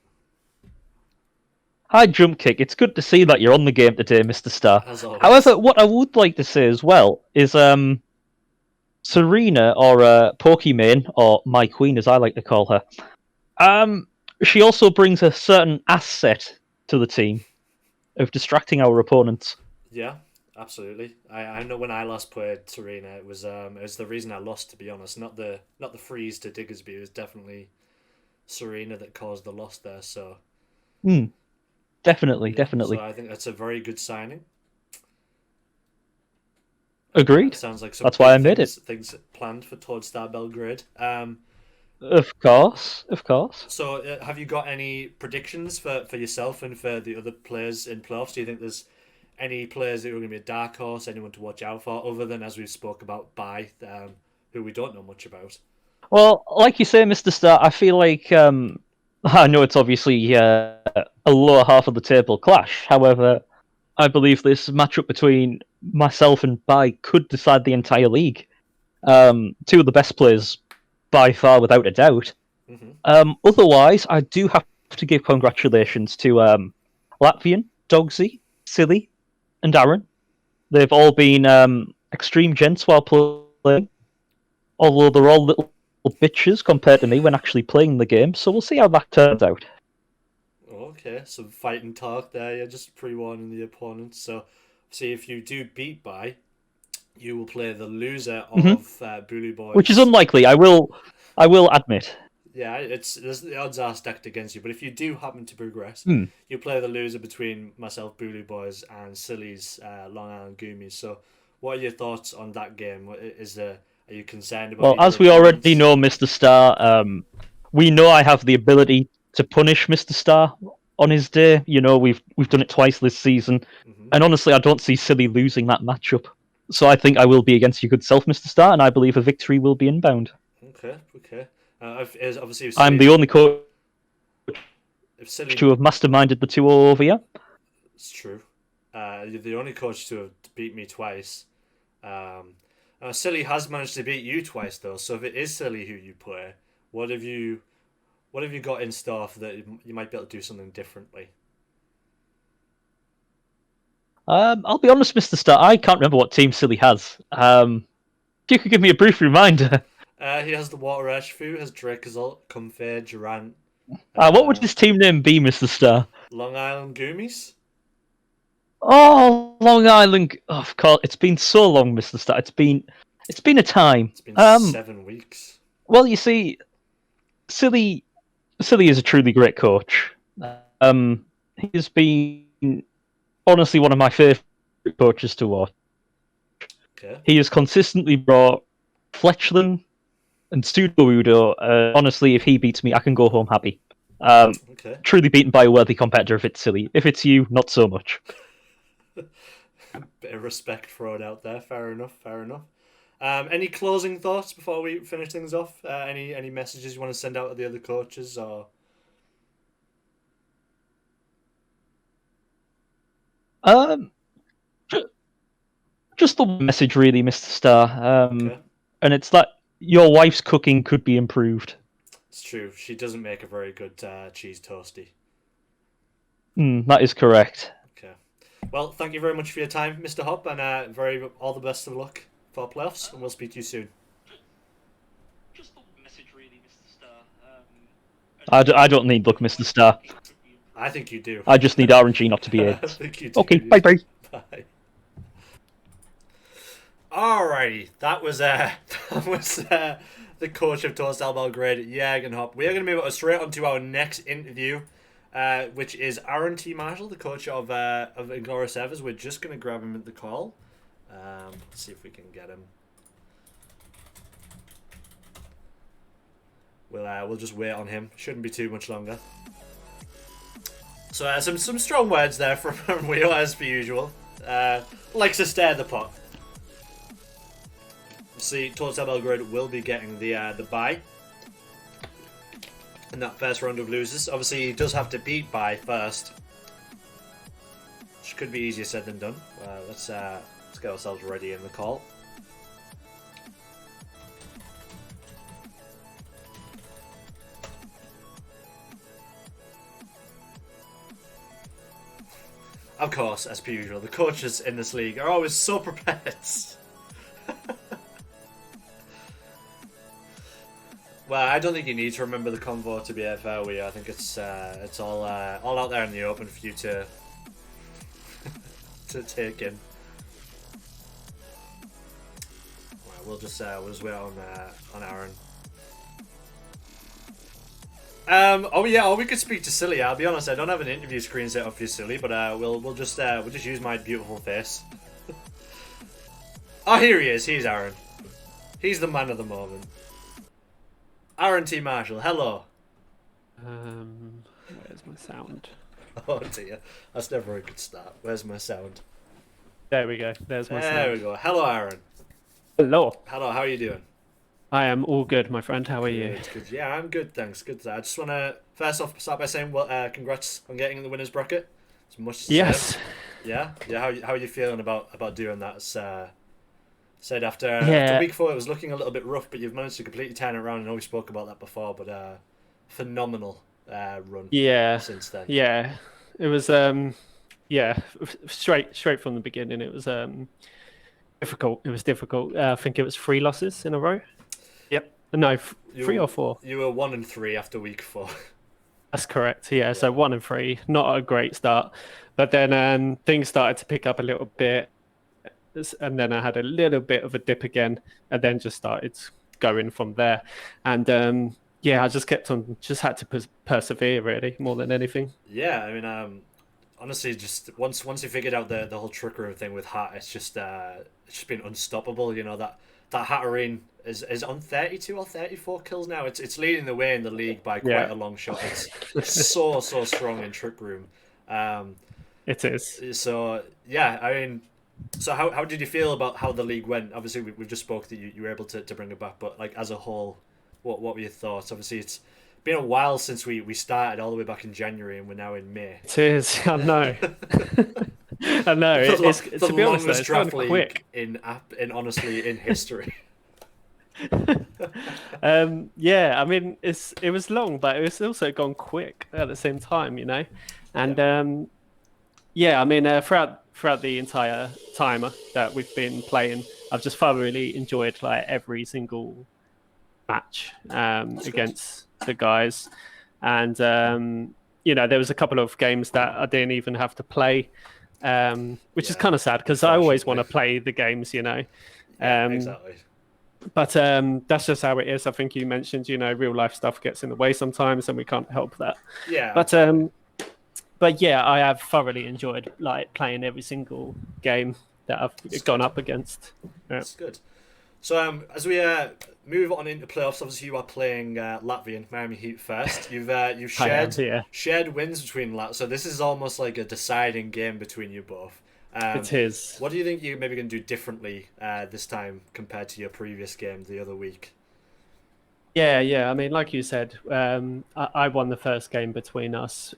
High jump kick. It's good to see that you're on the game today, Mr. Star. As always. However, what I would like to say as well is Serena, or Pokimane, or My Queen as I like to call her, she also brings a certain asset to the team of distracting our opponents. Yeah, absolutely. I know when I last played Serena, it was the reason I lost, to be honest. Not the freeze to Diggersby. It was definitely Serena that caused the loss there. So Definitely, yeah, definitely. So I think that's a very good signing. Agreed. Sounds like some That's big why I made it. things planned for Todd Star Belgrade. Of course, of course. So have you got any predictions for yourself and for the other players in playoffs? Do you think there's any players that are going to be a dark horse, anyone to watch out for, other than, as we spoke about, who we don't know much about? Well, like you say, Mr. Star, I feel like I know it's obviously a lower half of the table clash. However, I believe this matchup between myself and Bai could decide the entire league. Two of the best players by far, without a doubt. Mm-hmm. Otherwise, I do have to give congratulations to Latvian, Dogsy, Silly, and Aaron. They've all been extreme gents while playing, although they're all little bitches compared to me when actually playing the game, so we'll see how that turns out. Okay, some fighting talk there. You're just pre-warning the opponent. So, see, if you do beat by, you will play the loser of Bulu Boys. Which is unlikely, I will admit. Yeah, the odds are stacked against you. But if you do happen to progress, Hmm. you play the loser between myself, Bulu Boys, and Silly's Long Island Goomies. So, what are your thoughts on that game? Are you concerned about? Well, as we already know, Mr. Star, we know I have the ability to punish Mr. Star on his day. You know, we've done it twice this season, and honestly, I don't see Silly losing that matchup. So I think I will be against your good self, Mr. Star, and I believe a victory will be inbound. Okay. Obviously, if I'm Silly, the only coach if Silly, to have masterminded the two over here. It's true. You're the only coach to have beat me twice. Silly has managed to beat you twice though. So if it is Silly who you play, what have you got in store for that you might be able to do something differently? I'll be honest, Mr. Star, I can't remember what team Silly has. If you could give me a brief reminder. He has the Water Ashfu, has Drakazult, Comfort, Durant. What would his team name be, Mr. Star? Long Island Goomies? Oh, Long Island. Oh, of course, it's been so long, Mr. Star. It's been a time. It's been 7 weeks. Well, you see, Silly is a truly great coach. He has been honestly one of my favourite coaches to watch. Okay. He has consistently brought Fletchland and Studo. Honestly, if he beats me, I can go home happy. Okay. Truly beaten by a worthy competitor if it's Silly. If it's you, not so much. Bit of respect thrown out there. Fair enough. Any closing thoughts before we finish things off? Any messages you want to send out to the other coaches or? Just the message, really, Mr. Star. Okay. And it's that your wife's cooking could be improved. It's true. She doesn't make a very good cheese toasty. That is correct. Okay. Well, thank you very much for your time, Mr. Hop, and all the best of luck for playoffs, and we'll speak to you soon. Just the message, really, Mr. Star. I don't need luck, Mr. Star. I think you do. I just need RNG not to be I AIDS. think you do. Okay, bye-bye. Bye. Alrighty, that was the coach of Torstal Belgrade, Jürgen Hop. We are going to move straight on to our next interview, which is Aaron T. Marshall, the coach of Inglourious Evers. We're just going to grab him at the call. Let's see if we can get him. We'll just wait on him. Shouldn't be too much longer. So some strong words there from Wheel, as per usual. Likes to stir the pot. See, Total Belgrade will be getting the bye in that first round of losers. Obviously, he does have to beat bye first. which could be easier said than done. Let's get ourselves ready in the call. Of course, as per usual, the coaches in this league are always so prepared. Well, I don't think you need to remember the convo to be fair with you. I think it's all out there in the open for you to to take in. Right, we'll just wait on Aaron. Or we could speak to Silly. I'll be honest, I don't have an interview screen set up for you, Silly, but we'll just use my beautiful face. Oh, here he is. He's Aaron. He's the man of the moment. Aaron T. Marshall, hello. Where's my sound? Oh dear, that's never a good start. Where's my sound? There we go. There's my sound. There we go. Hello, Aaron. Hello. Hello, how are you doing? I am all good, my friend. How are you? Good. Yeah, I'm good, thanks. Good. I just want to first off start by saying, well, congrats on getting in the winners bracket. It's much to Yes. say. Yeah. How are you feeling about doing that? It's, said after week 4, it was looking a little bit rough, but you've managed to completely turn it around. I know we spoke about that before, but phenomenal run. Yeah. Since then. Yeah. It was straight from the beginning. It was difficult. It was difficult. I think it was 3 losses in a row. Yep. No, 3 or 4. You were 1 and 3 after week 4. That's correct. Yeah. So 1 and 3, not a great start, but then things started to pick up a little bit. And then I had a little bit of a dip again, and then just started going from there. And I just kept on, just had to persevere really more than anything. Yeah, I mean, honestly, just once you figured out the whole trick room thing with Hat, it's just been unstoppable. You know that Hatterene is on 32 or 34 kills now. It's leading the way in the league by quite a long shot. It's so strong in trick room. It is. So yeah, I mean. So how did you feel about how the league went? Obviously, we've just spoke that you were able to bring it back, but like as a whole, what were your thoughts? Obviously, it's been a while since we started all the way back in January, and we're now in May. It is. I know. I know. It's to be honest, it's gone quick in honestly in history. Yeah, I mean, it was long, but it was also gone quick at the same time, you know, and I mean, throughout the entire time that we've been playing, I've just thoroughly enjoyed like every single match against the guys, and there was a couple of games that I didn't even have to play, which is kind of sad because I always want to play the games, you know. Exactly. But that's just how it is. I think you mentioned, real life stuff gets in the way sometimes, and we can't help that. Yeah. But yeah, I have thoroughly enjoyed like playing every single game that I've gone up against. Yeah. That's good. So as we move on into playoffs, obviously you are playing Latvian Miami Heat first. You've shared wins between so this is almost like a deciding game between you both. It is. What do you think you're maybe going to do differently this time compared to your previous game the other week? Yeah. I mean, like you said, I won the first game between us.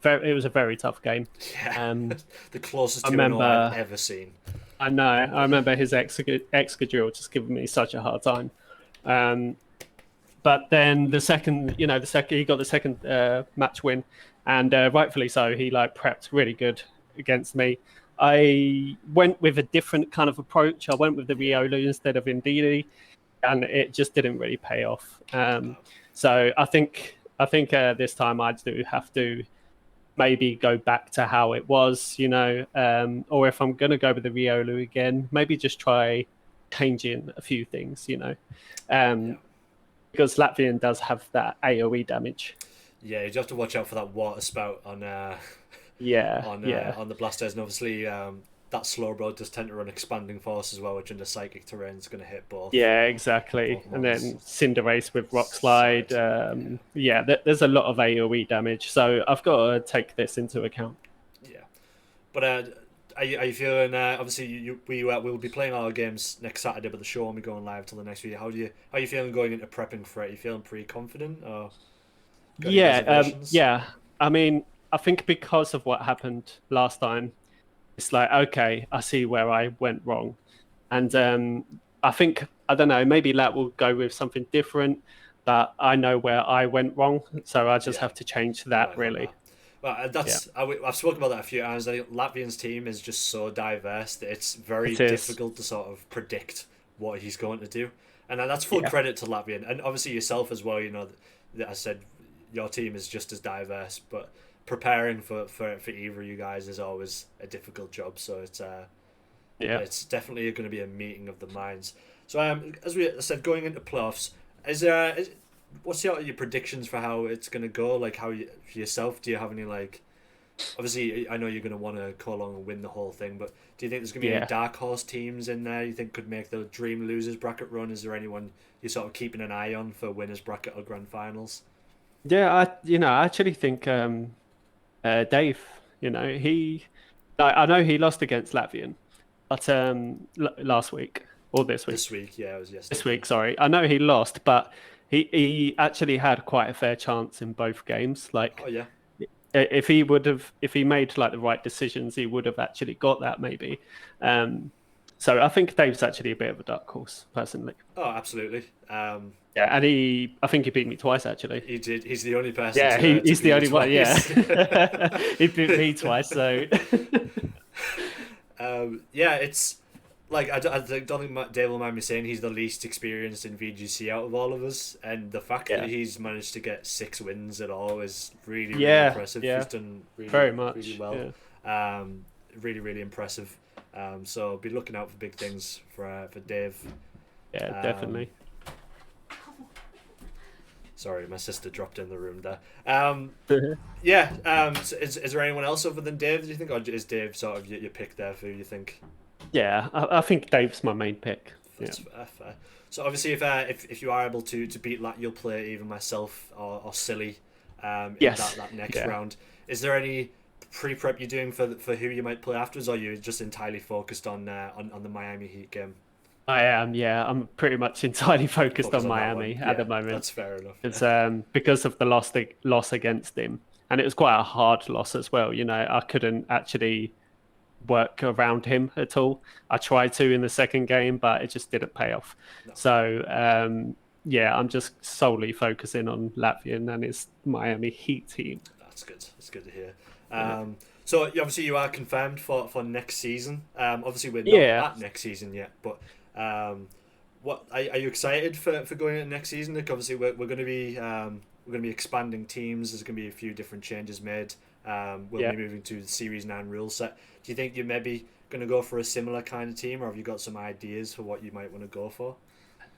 It was a very tough game. Yeah, the closest to I've ever seen. I know. I remember his Excadrill just giving me such a hard time. But then the second he got the second match win, and rightfully so. He prepped really good against me. I went with a different kind of approach. I went with the Riolu instead of Ndidi, and it just didn't really pay off. So I think this time I do have to maybe go back to how it was, or if I'm going to go with the Riolu again, maybe just try changing a few things, because Latvian does have that AoE damage. Yeah, you do have to watch out for that water spout on the blasters, and obviously that slow road does tend to run expanding force as well, which in the psychic terrain is going to hit both. Yeah, exactly. And then Cinderace with Rock Slide. There's a lot of AoE damage, so I've got to take this into account. Yeah, but are you feeling? Obviously, we will be playing our games next Saturday, but the show won't be going live till the next week. How are you feeling going into prepping for it? Are you feeling pretty confident, or? Yeah. I mean, I think because of what happened last time, it's like, okay, I see where I went wrong. And I think, I don't know, maybe Lat will go with something different, but I know where I went wrong. So I just Yeah, have to change I that, like really. that. Well, Yeah, I've spoken about that a few times. I think Latvian's team is just so diverse that it's very it is. difficult to sort of predict what he's going to do, and that's full Yeah, credit to Latvian and obviously yourself as well. That I said your team is just as diverse, but preparing for either of you guys is always a difficult job. So yeah. it's definitely going to be a meeting of the minds. So as we said, going into playoffs, what's your predictions for how it's going to go? Like for yourself, do you have any like? Obviously, I know you're going to want to call on and win the whole thing, but do you think there's going to be any Yeah. dark horse teams in there you think could make the dream losers bracket run? Is there anyone you're sort of keeping an eye on for winners bracket or grand finals? Yeah, I actually think Dave, I know he lost against Latvian, but last week or this week. This week, yeah, it was This yesterday. week, sorry. I know he lost, but he actually had quite a fair chance in both games. Oh Like yeah, if he made like the right decisions, he would have actually got that maybe. Um, so I think Dave's actually a bit of a dark horse, personally. oh absolutely. Yeah, and I think he beat me twice actually. He did. He's the only person Yeah, to he's the beat you only one. Yeah, twice. he beat me twice. So Yeah, it's like don't think Dave will mind me saying he's the least experienced in VGC out of all of us, and the fact yeah, that he's managed to get 6 wins at all is really really yeah, impressive. yeah, He's done very really much. well. Yeah, Really really impressive. So be looking out for big things for Dave. yeah, Um, definitely. Sorry, my sister dropped in the room there. Yeah. So is there anyone else other than Dave? Do you think, or is Dave sort of your pick there for who you think? Yeah, I think Dave's my main pick. Yeah. That's fair. So obviously, if you are able to beat that, you'll play either myself or Silly in Yes. that next Yeah. round. Is there any pre-prep you're doing for who you might play afterwards, or are you just entirely focused on the Miami Heat game? I am. Yeah, I'm pretty much entirely focused Focus on on that one. Miami at the Yeah, moment. that's fair enough. It's Yeah. because of the loss against him, and it was quite a hard loss as well. I couldn't actually work around him at all. I tried to in the second game, but it just didn't pay off. No, So yeah, I'm just solely focusing on Latvian and his Miami Heat team. that's good. That's good to hear. Yeah. So obviously you are confirmed for next season. Obviously we're not Yeah. at next season yet, but what are you excited for going into next season? Like obviously we're going to be expanding teams. There's going to be a few different changes made. We'll Yeah. be moving to the Series 9 rule set. Do you think you're maybe going to go for a similar kind of team, or have you got some ideas for what you might want to go for?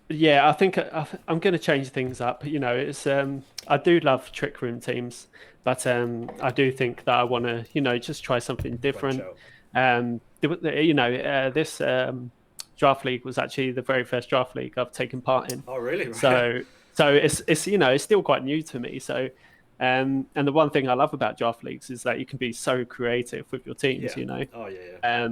Yeah, I think I'm going to change things up. It's I do love trick room teams, but I do think that I want to, just try something Branch different. out. This draft league was actually the very first draft league I've taken part in. Oh, really? Right. So it's still quite new to me. So and the one thing I love about draft leagues is that you can be so creative with your teams. Yeah. Oh, yeah.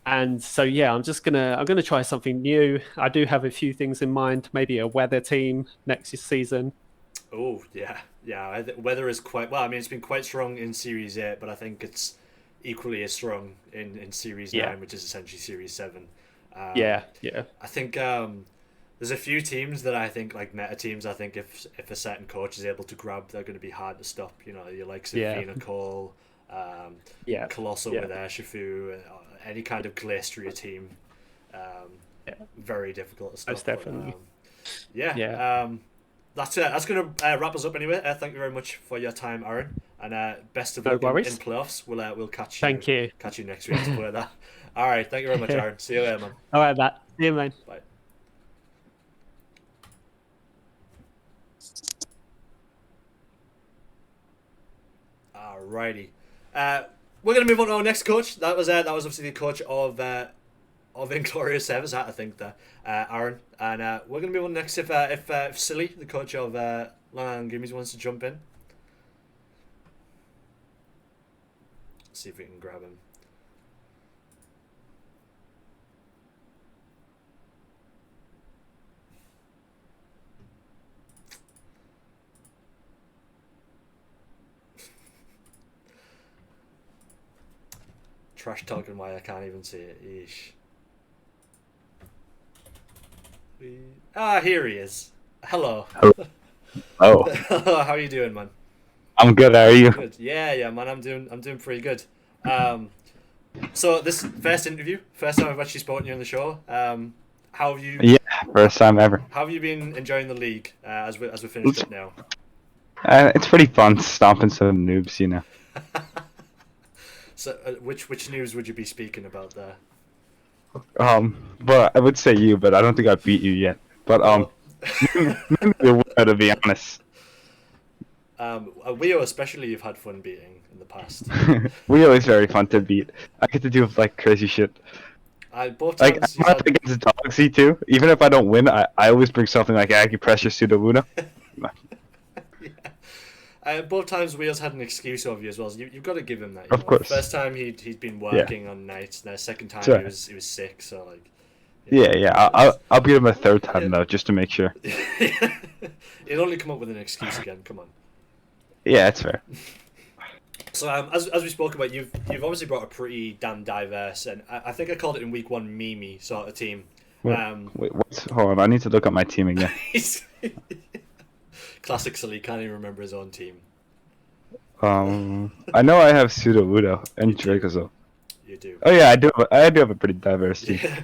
And so yeah, I'm gonna try something new. I do have a few things in mind, maybe a weather team next season. Oh, yeah. Yeah. Weather is quite well. I mean, it's been quite strong in Series 8, but I think it's equally as strong in Series Yeah, 9, which is essentially Series 7. yeah, yeah, I think there's a few teams that I think, like meta teams, I think if a certain coach is able to grab, they're going to be hard to stop. Your likes of yeah, Vina Cole, yeah, Colossal yeah, with Urshifu, any kind of Glastria team. Um, yeah, Very difficult to stop. most definitely. Yeah. Yeah, That's it. That's going to wrap us up anyway. Thank you very much for your time, Aaron, and best of no luck in worries. playoffs. We'll catch you Thank you. next week to play that. All right. Thank you very much, Aaron. See you later, man. All right, Matt. See you, man. Bye. Alrighty. We're gonna move on to our next coach. That was obviously the coach of Inglorious Sevens, I think that Aaron, and we're gonna move on next if Silly, the coach of Long Island Gimmies, wants to jump in. See if we can grab him. trash talking why I can't even see it. Eesh. Here he is. Hello. Oh, Hello, how are you doing, man? I'm good. How are you? Good. Yeah, man. I'm doing pretty good. So this first interview, first time I've actually spoken to you on the show. How have you? Yeah, first time ever. How have you been enjoying the league as we finished up now? It's pretty fun stomping some noobs, you know. So which news would you be speaking about there? But I would say you, but I don't think I beat you yet. But Well, maybe a winner, to be honest. Weo especially, you've had fun beating in the past. We always very fun to beat. I get to do like crazy shit. Both Like times I'm up against Dogsy too. Even if I don't win, I always bring something like acupressure pseudo both times Wheels had an excuse of you as well. So you've got to give him that. Of course. First time he'd been working on nights. The second time Sure. he was sick. So like. Yeah. I'll beat him a third time though, just to make sure. He'd only come up with an excuse again. Come on. Yeah, that's fair. So as we spoke about, you've obviously brought a pretty damn diverse, and I think I called it in week one, Mimi sort of team. Wait, hold on. I need to look at my team again. Classic silly, can't even remember his own team. I know I have pseudo and Dracozo. You do. Oh yeah, I do have a pretty diverse team. Yeah.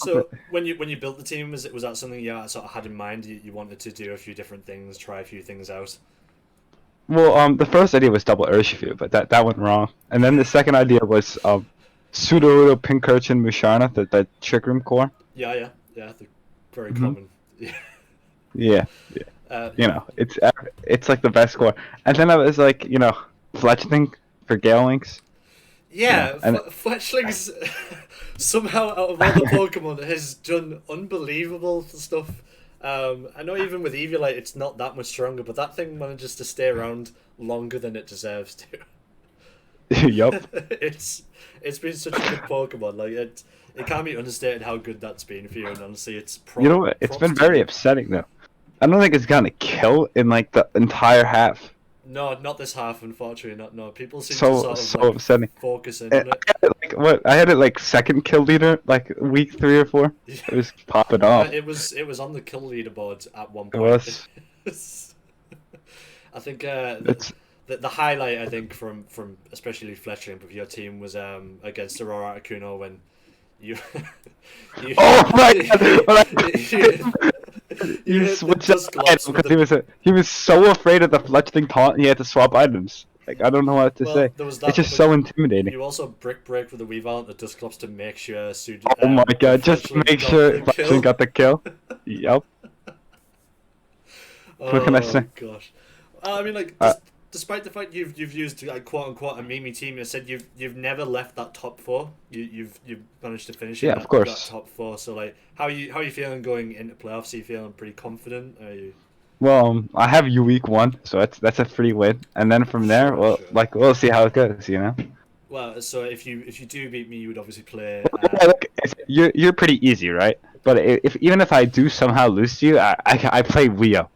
So when you built the team, was that something you sort of had in mind? You wanted to do a few different things, try a few things out. Well, the first idea was double Urshifu, but that went wrong. And then the second idea was pseudo Pincurchin Musharna, the Trick Room core. Yeah, they're very common. Yeah. You know, it's like the best core. And then I was like, you know, Fletchling for Gale Links. Yeah, and Fletchling's somehow out of all the Pokemon has done unbelievable stuff. I know even with Eviolite it's not that much stronger, but that thing manages to stay around longer than it deserves to. Yup. It's been such a good Pokemon. Like it can't be understated how good that's been for you, and honestly it's You know what? It's been very upsetting though. I don't think it's gonna kill in like the entire half. No, not this half, unfortunately. No, people seem to So sort of upsetting. focus in on it. I had it like second kill leader like week 3 or 4. It was popping off. It was on the kill leaderboard at one It point. was. I think It's the highlight I think from especially Fletchling with your team was against Aurora Articuno when you. Oh my god! You He hit the switched Dusclops with because he was so afraid of the Fletchling taunt. He had to swap items. Like I don't know what to say. There was that, It's just but so intimidating. You also brick break with the Weavile and the Dusclops to make sure. Oh my god! Just to make sure Fletchling got the kill. Yep. What can I say? Gosh, I mean, like, despite the fact you've used like quote unquote a Mimi team, you said you've never left that top 4. You've managed to finish. Yeah, in of course. that top 4. So like, how are you feeling going into playoffs? Are you feeling pretty confident? Are you? Well, I have you week 1, so that's a free win, and then from there, Sure. like we'll see how it goes, you know. Well, so if you do beat me, you would obviously play. Yeah, look, you're pretty easy, right? But even if I do somehow lose to you, I play Weo.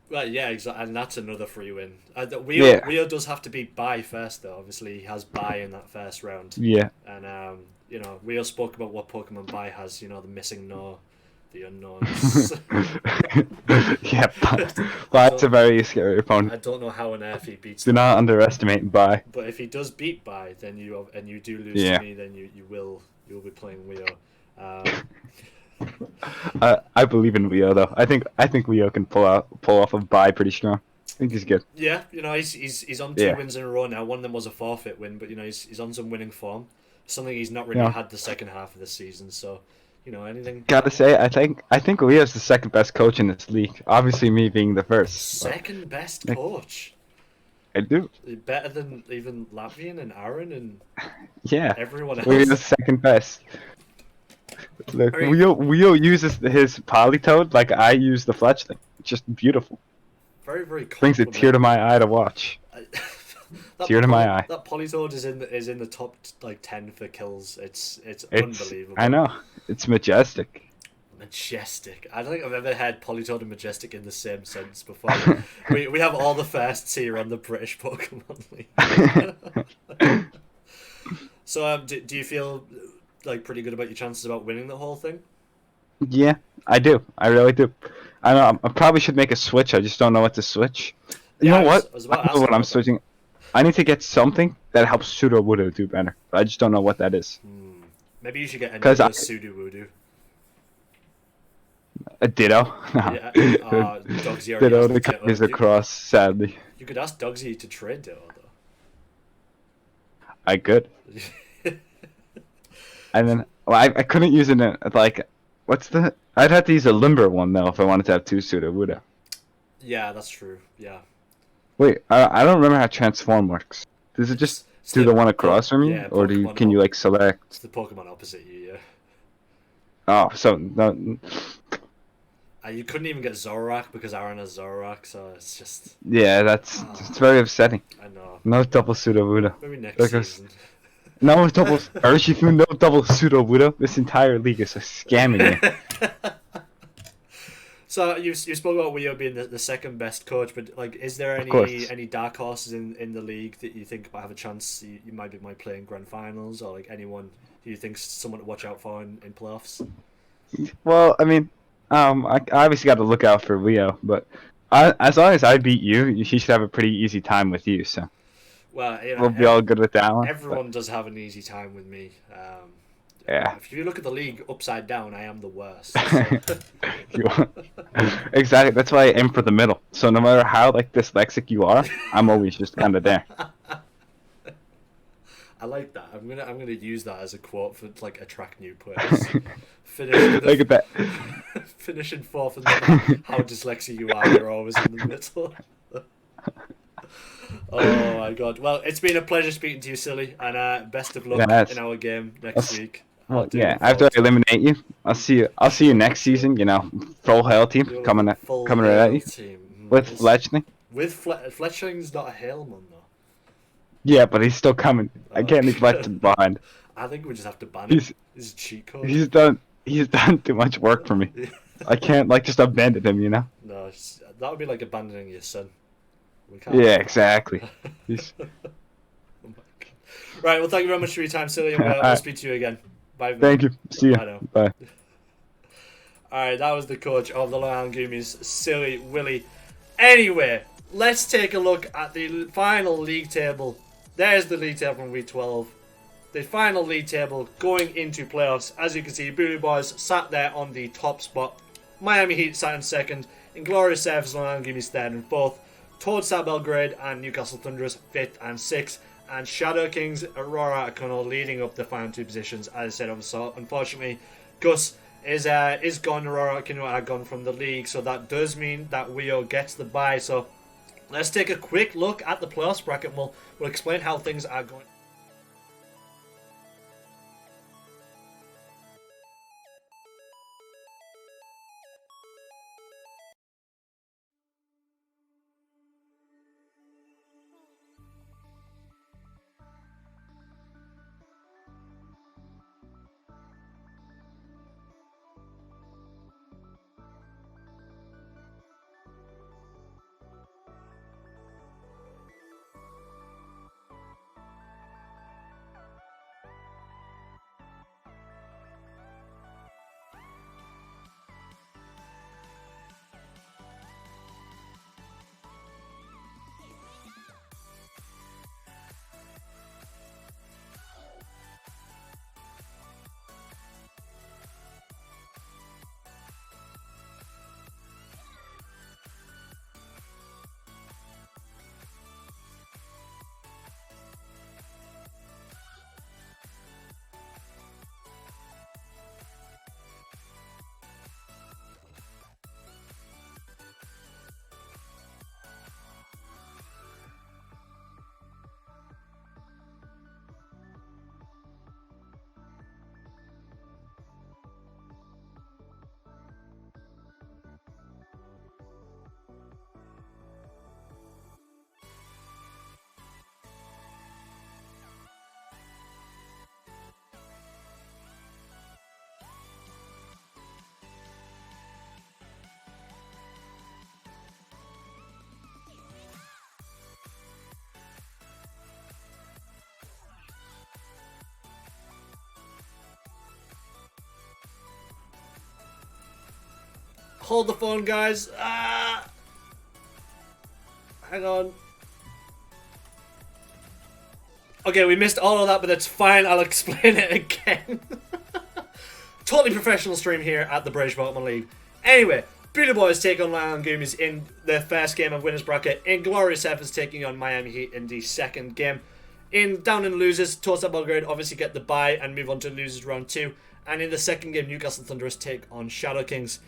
Right, yeah, exactly, and that's another free win. Weo does have to beat Bai first, though. Obviously, he has Bai in that first round. Yeah. And you know, Weo spoke about what Pokemon Bai has. You know, the missing no, the unknowns. Yeah, but that's a very scary opponent. I don't know how on earth he beats. Do not underestimate Bai. But if he does beat Bai, then you do lose to me, then you'll be playing Weo. I believe in Weo though. I think Weo can pull off a bye pretty strong. I think he's good. Yeah, you know he's on 2 wins in a row now. One of them was a forfeit win, but you know he's on some winning form. Something he's not really had the second half of the season. So, you know anything. Gotta say, I think Weo's the second best coach in this league. Obviously, me being the first. Second best coach. I do. Better than even Latvian and Aaron and everyone else. Weo's second best. Look, Weo uses his Politoed like I use the Fletchling. It's just beautiful. Very, very brings a tear to my eye to watch. Tear to my eye. That Politoed is in the top like 10 for kills. It's unbelievable. I know. It's majestic. Majestic. I don't think I've ever had Politoed and Majestic in the same sentence before. we have all the firsts here on the British Pokemon League. So, do you feel like pretty good about your chances about winning the whole thing? Yeah, I do. I really do. I know. I probably should make a switch. I just don't know what to switch. You Yeah, know what? I was I about to know ask what I'm about that. switching. I need to get something that helps Pseudo Wudo do better. I just don't know what that is. Maybe you should get Because another Sudo Voodoo. a Ditto. No. Yeah, Dogsy already Ditto has the the Ditto. comes across, sadly. You could ask Dogsy to trade Ditto, I could. though. And then well, I couldn't use it in, like, what's the... I'd have to use a Limber one, though, if I wanted to have two Pseudo Wudo. Yeah, that's true. Yeah. Wait, I don't remember how Transform works. Does it just It's do the one across from you? yeah, Or can you, like, select... It's the Pokemon opposite you, yeah. Oh, so... No, You couldn't even get Zoroark because Aaron has Zoroark, so it's just... yeah, it's very upsetting. I know. No double Pseudo Wudo. Maybe next Because season. no double Urshifu, no double Pseudo Wudo. This entire league is scamming me. So you spoke about Wio being the second best coach, but like, is there Of course. any dark horses in the league that you think might have a chance? You might play in grand finals, or like anyone who you think's someone to watch out for in playoffs? Well, I mean, I obviously got to look out for Leo, but as long as I beat you, he should have a pretty easy time with you. So Well, you know, we'll be all good with that one. everyone does have an easy time with me. Yeah. If you look at the league upside down, I am the worst. Exactly. That's why I aim for the middle. So no matter how like dyslexic you are, I'm always just kind of there. I like that. I'm gonna use that as a quote for like attract new players. Finish Look at that. finish in fourth, and then how dyslexic you are, you're always in the middle. Oh my god! Well, it's been a pleasure speaking to you, Silly, and best of luck Yes. in our game next week. Well, I do yeah. look After forward I eliminate you, I'll see you next season. You know, full hell team to it. coming Full right at you team. with Fletchling. With Fletchling's not a Hailman though. Yeah, but he's still coming. I can't leave Okay. Fletchling behind. I think we just have to ban him. He's This is a cheat code. he's done too much work for me. I can't like just abandon him. You know. No, that would be like abandoning your son. We can't. Yeah, exactly. He's... Oh my God. Right, well, thank you very much for your time, Silly, and we'll Alright. speak to you again. Bye. Thank you. See Bye ya. now. Bye. Alright, that was the coach of the Long Island Goomies, Silly Willy. Anyway, let's take a look at the final league table. There's the league table from week 12. The final league table going into playoffs. As you can see, Bulu Boys sat there on the top spot. Miami Heat sat in second. Inglorious Surfers, Long Island Goomies third and fourth. Toadstar Belgrade and Newcastle Thunderers fifth and sixth. And Shadow Kings, Aurora O'Connell leading up the final two positions. As I said, unfortunately, Gus is gone. Aurora O'Connell are gone from the league, so that does mean that Wio gets the bye. So let's take a quick look at the playoffs bracket, and we'll explain how things are going. Hold the phone, guys. Hang on. Okay, we missed all of that, but that's fine. I'll explain it again. Totally professional stream here at the British Pokemon League. Anyway, Bulu Boys take on Lion Goomies in their first game of winners bracket. Inglorious Efforts taking on Miami Heat in the second game. Down in losers, Toast Belgrade obviously get the bye and move on to losers round 2. And in the second game, Newcastle Thunderers take on Shadow Kings.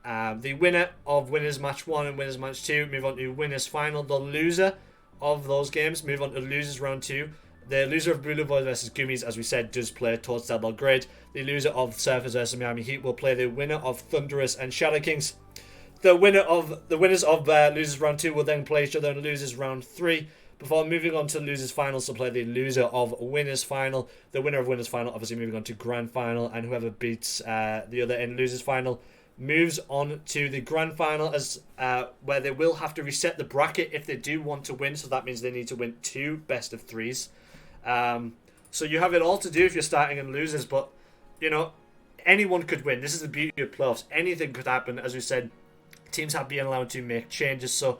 The winner of winners match 1 and winners match 2 move on to winners final. The loser of those games move on to losers round 2. The loser of Bulu Boys versus Goomies, as we said, does play towards Belgrade. The loser of Surfers versus Miami Heat will play the winner of Thunderers and Shadow Kings. The winners of losers round 2 will then play each other in losers round 3 before moving on to losers finals to play the loser of winners final. The winner of winners final obviously moving on to grand final, and whoever beats the other in losers final moves on to the grand final, as where they will have to reset the bracket if they do want to win. So that means they need to win 2 best of 3s. So you have it all to do if you're starting in losers, but you know, anyone could win. This is the beauty of playoffs. Anything could happen. As we said, teams have been allowed to make changes, so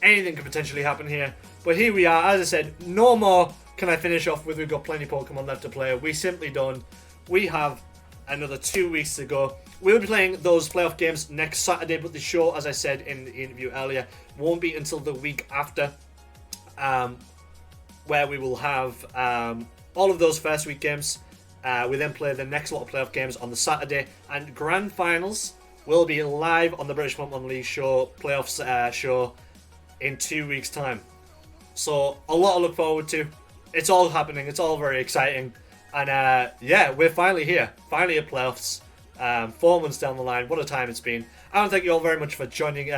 anything could potentially happen here. But here we are. As I said, no more can I finish off with. We've got plenty of Pokemon left to play. We simply don't. We have another 2 weeks to go. We'll be playing those playoff games next Saturday, but the show, as I said in the interview earlier, won't be until the week after, where we will have all of those first week games. We then play the next lot of playoff games on the Saturday, and grand finals will be live on the British Pokemon League show, playoffs show, in 2 weeks' time. So a lot to look forward to. It's all happening. It's all very exciting, and yeah, we're finally here. Finally at playoffs. 4 months down the line. What a time it's been. I want to thank you all very much for joining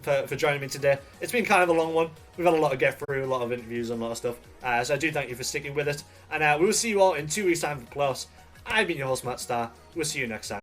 for joining me today. It's been kind of a long one. We've had a lot to get through, a lot of interviews and a lot of stuff. So I do thank you for sticking with it. And we will see you all in 2 weeks' time for playoffs. I've been your host, Matt Starr. We'll see you next time.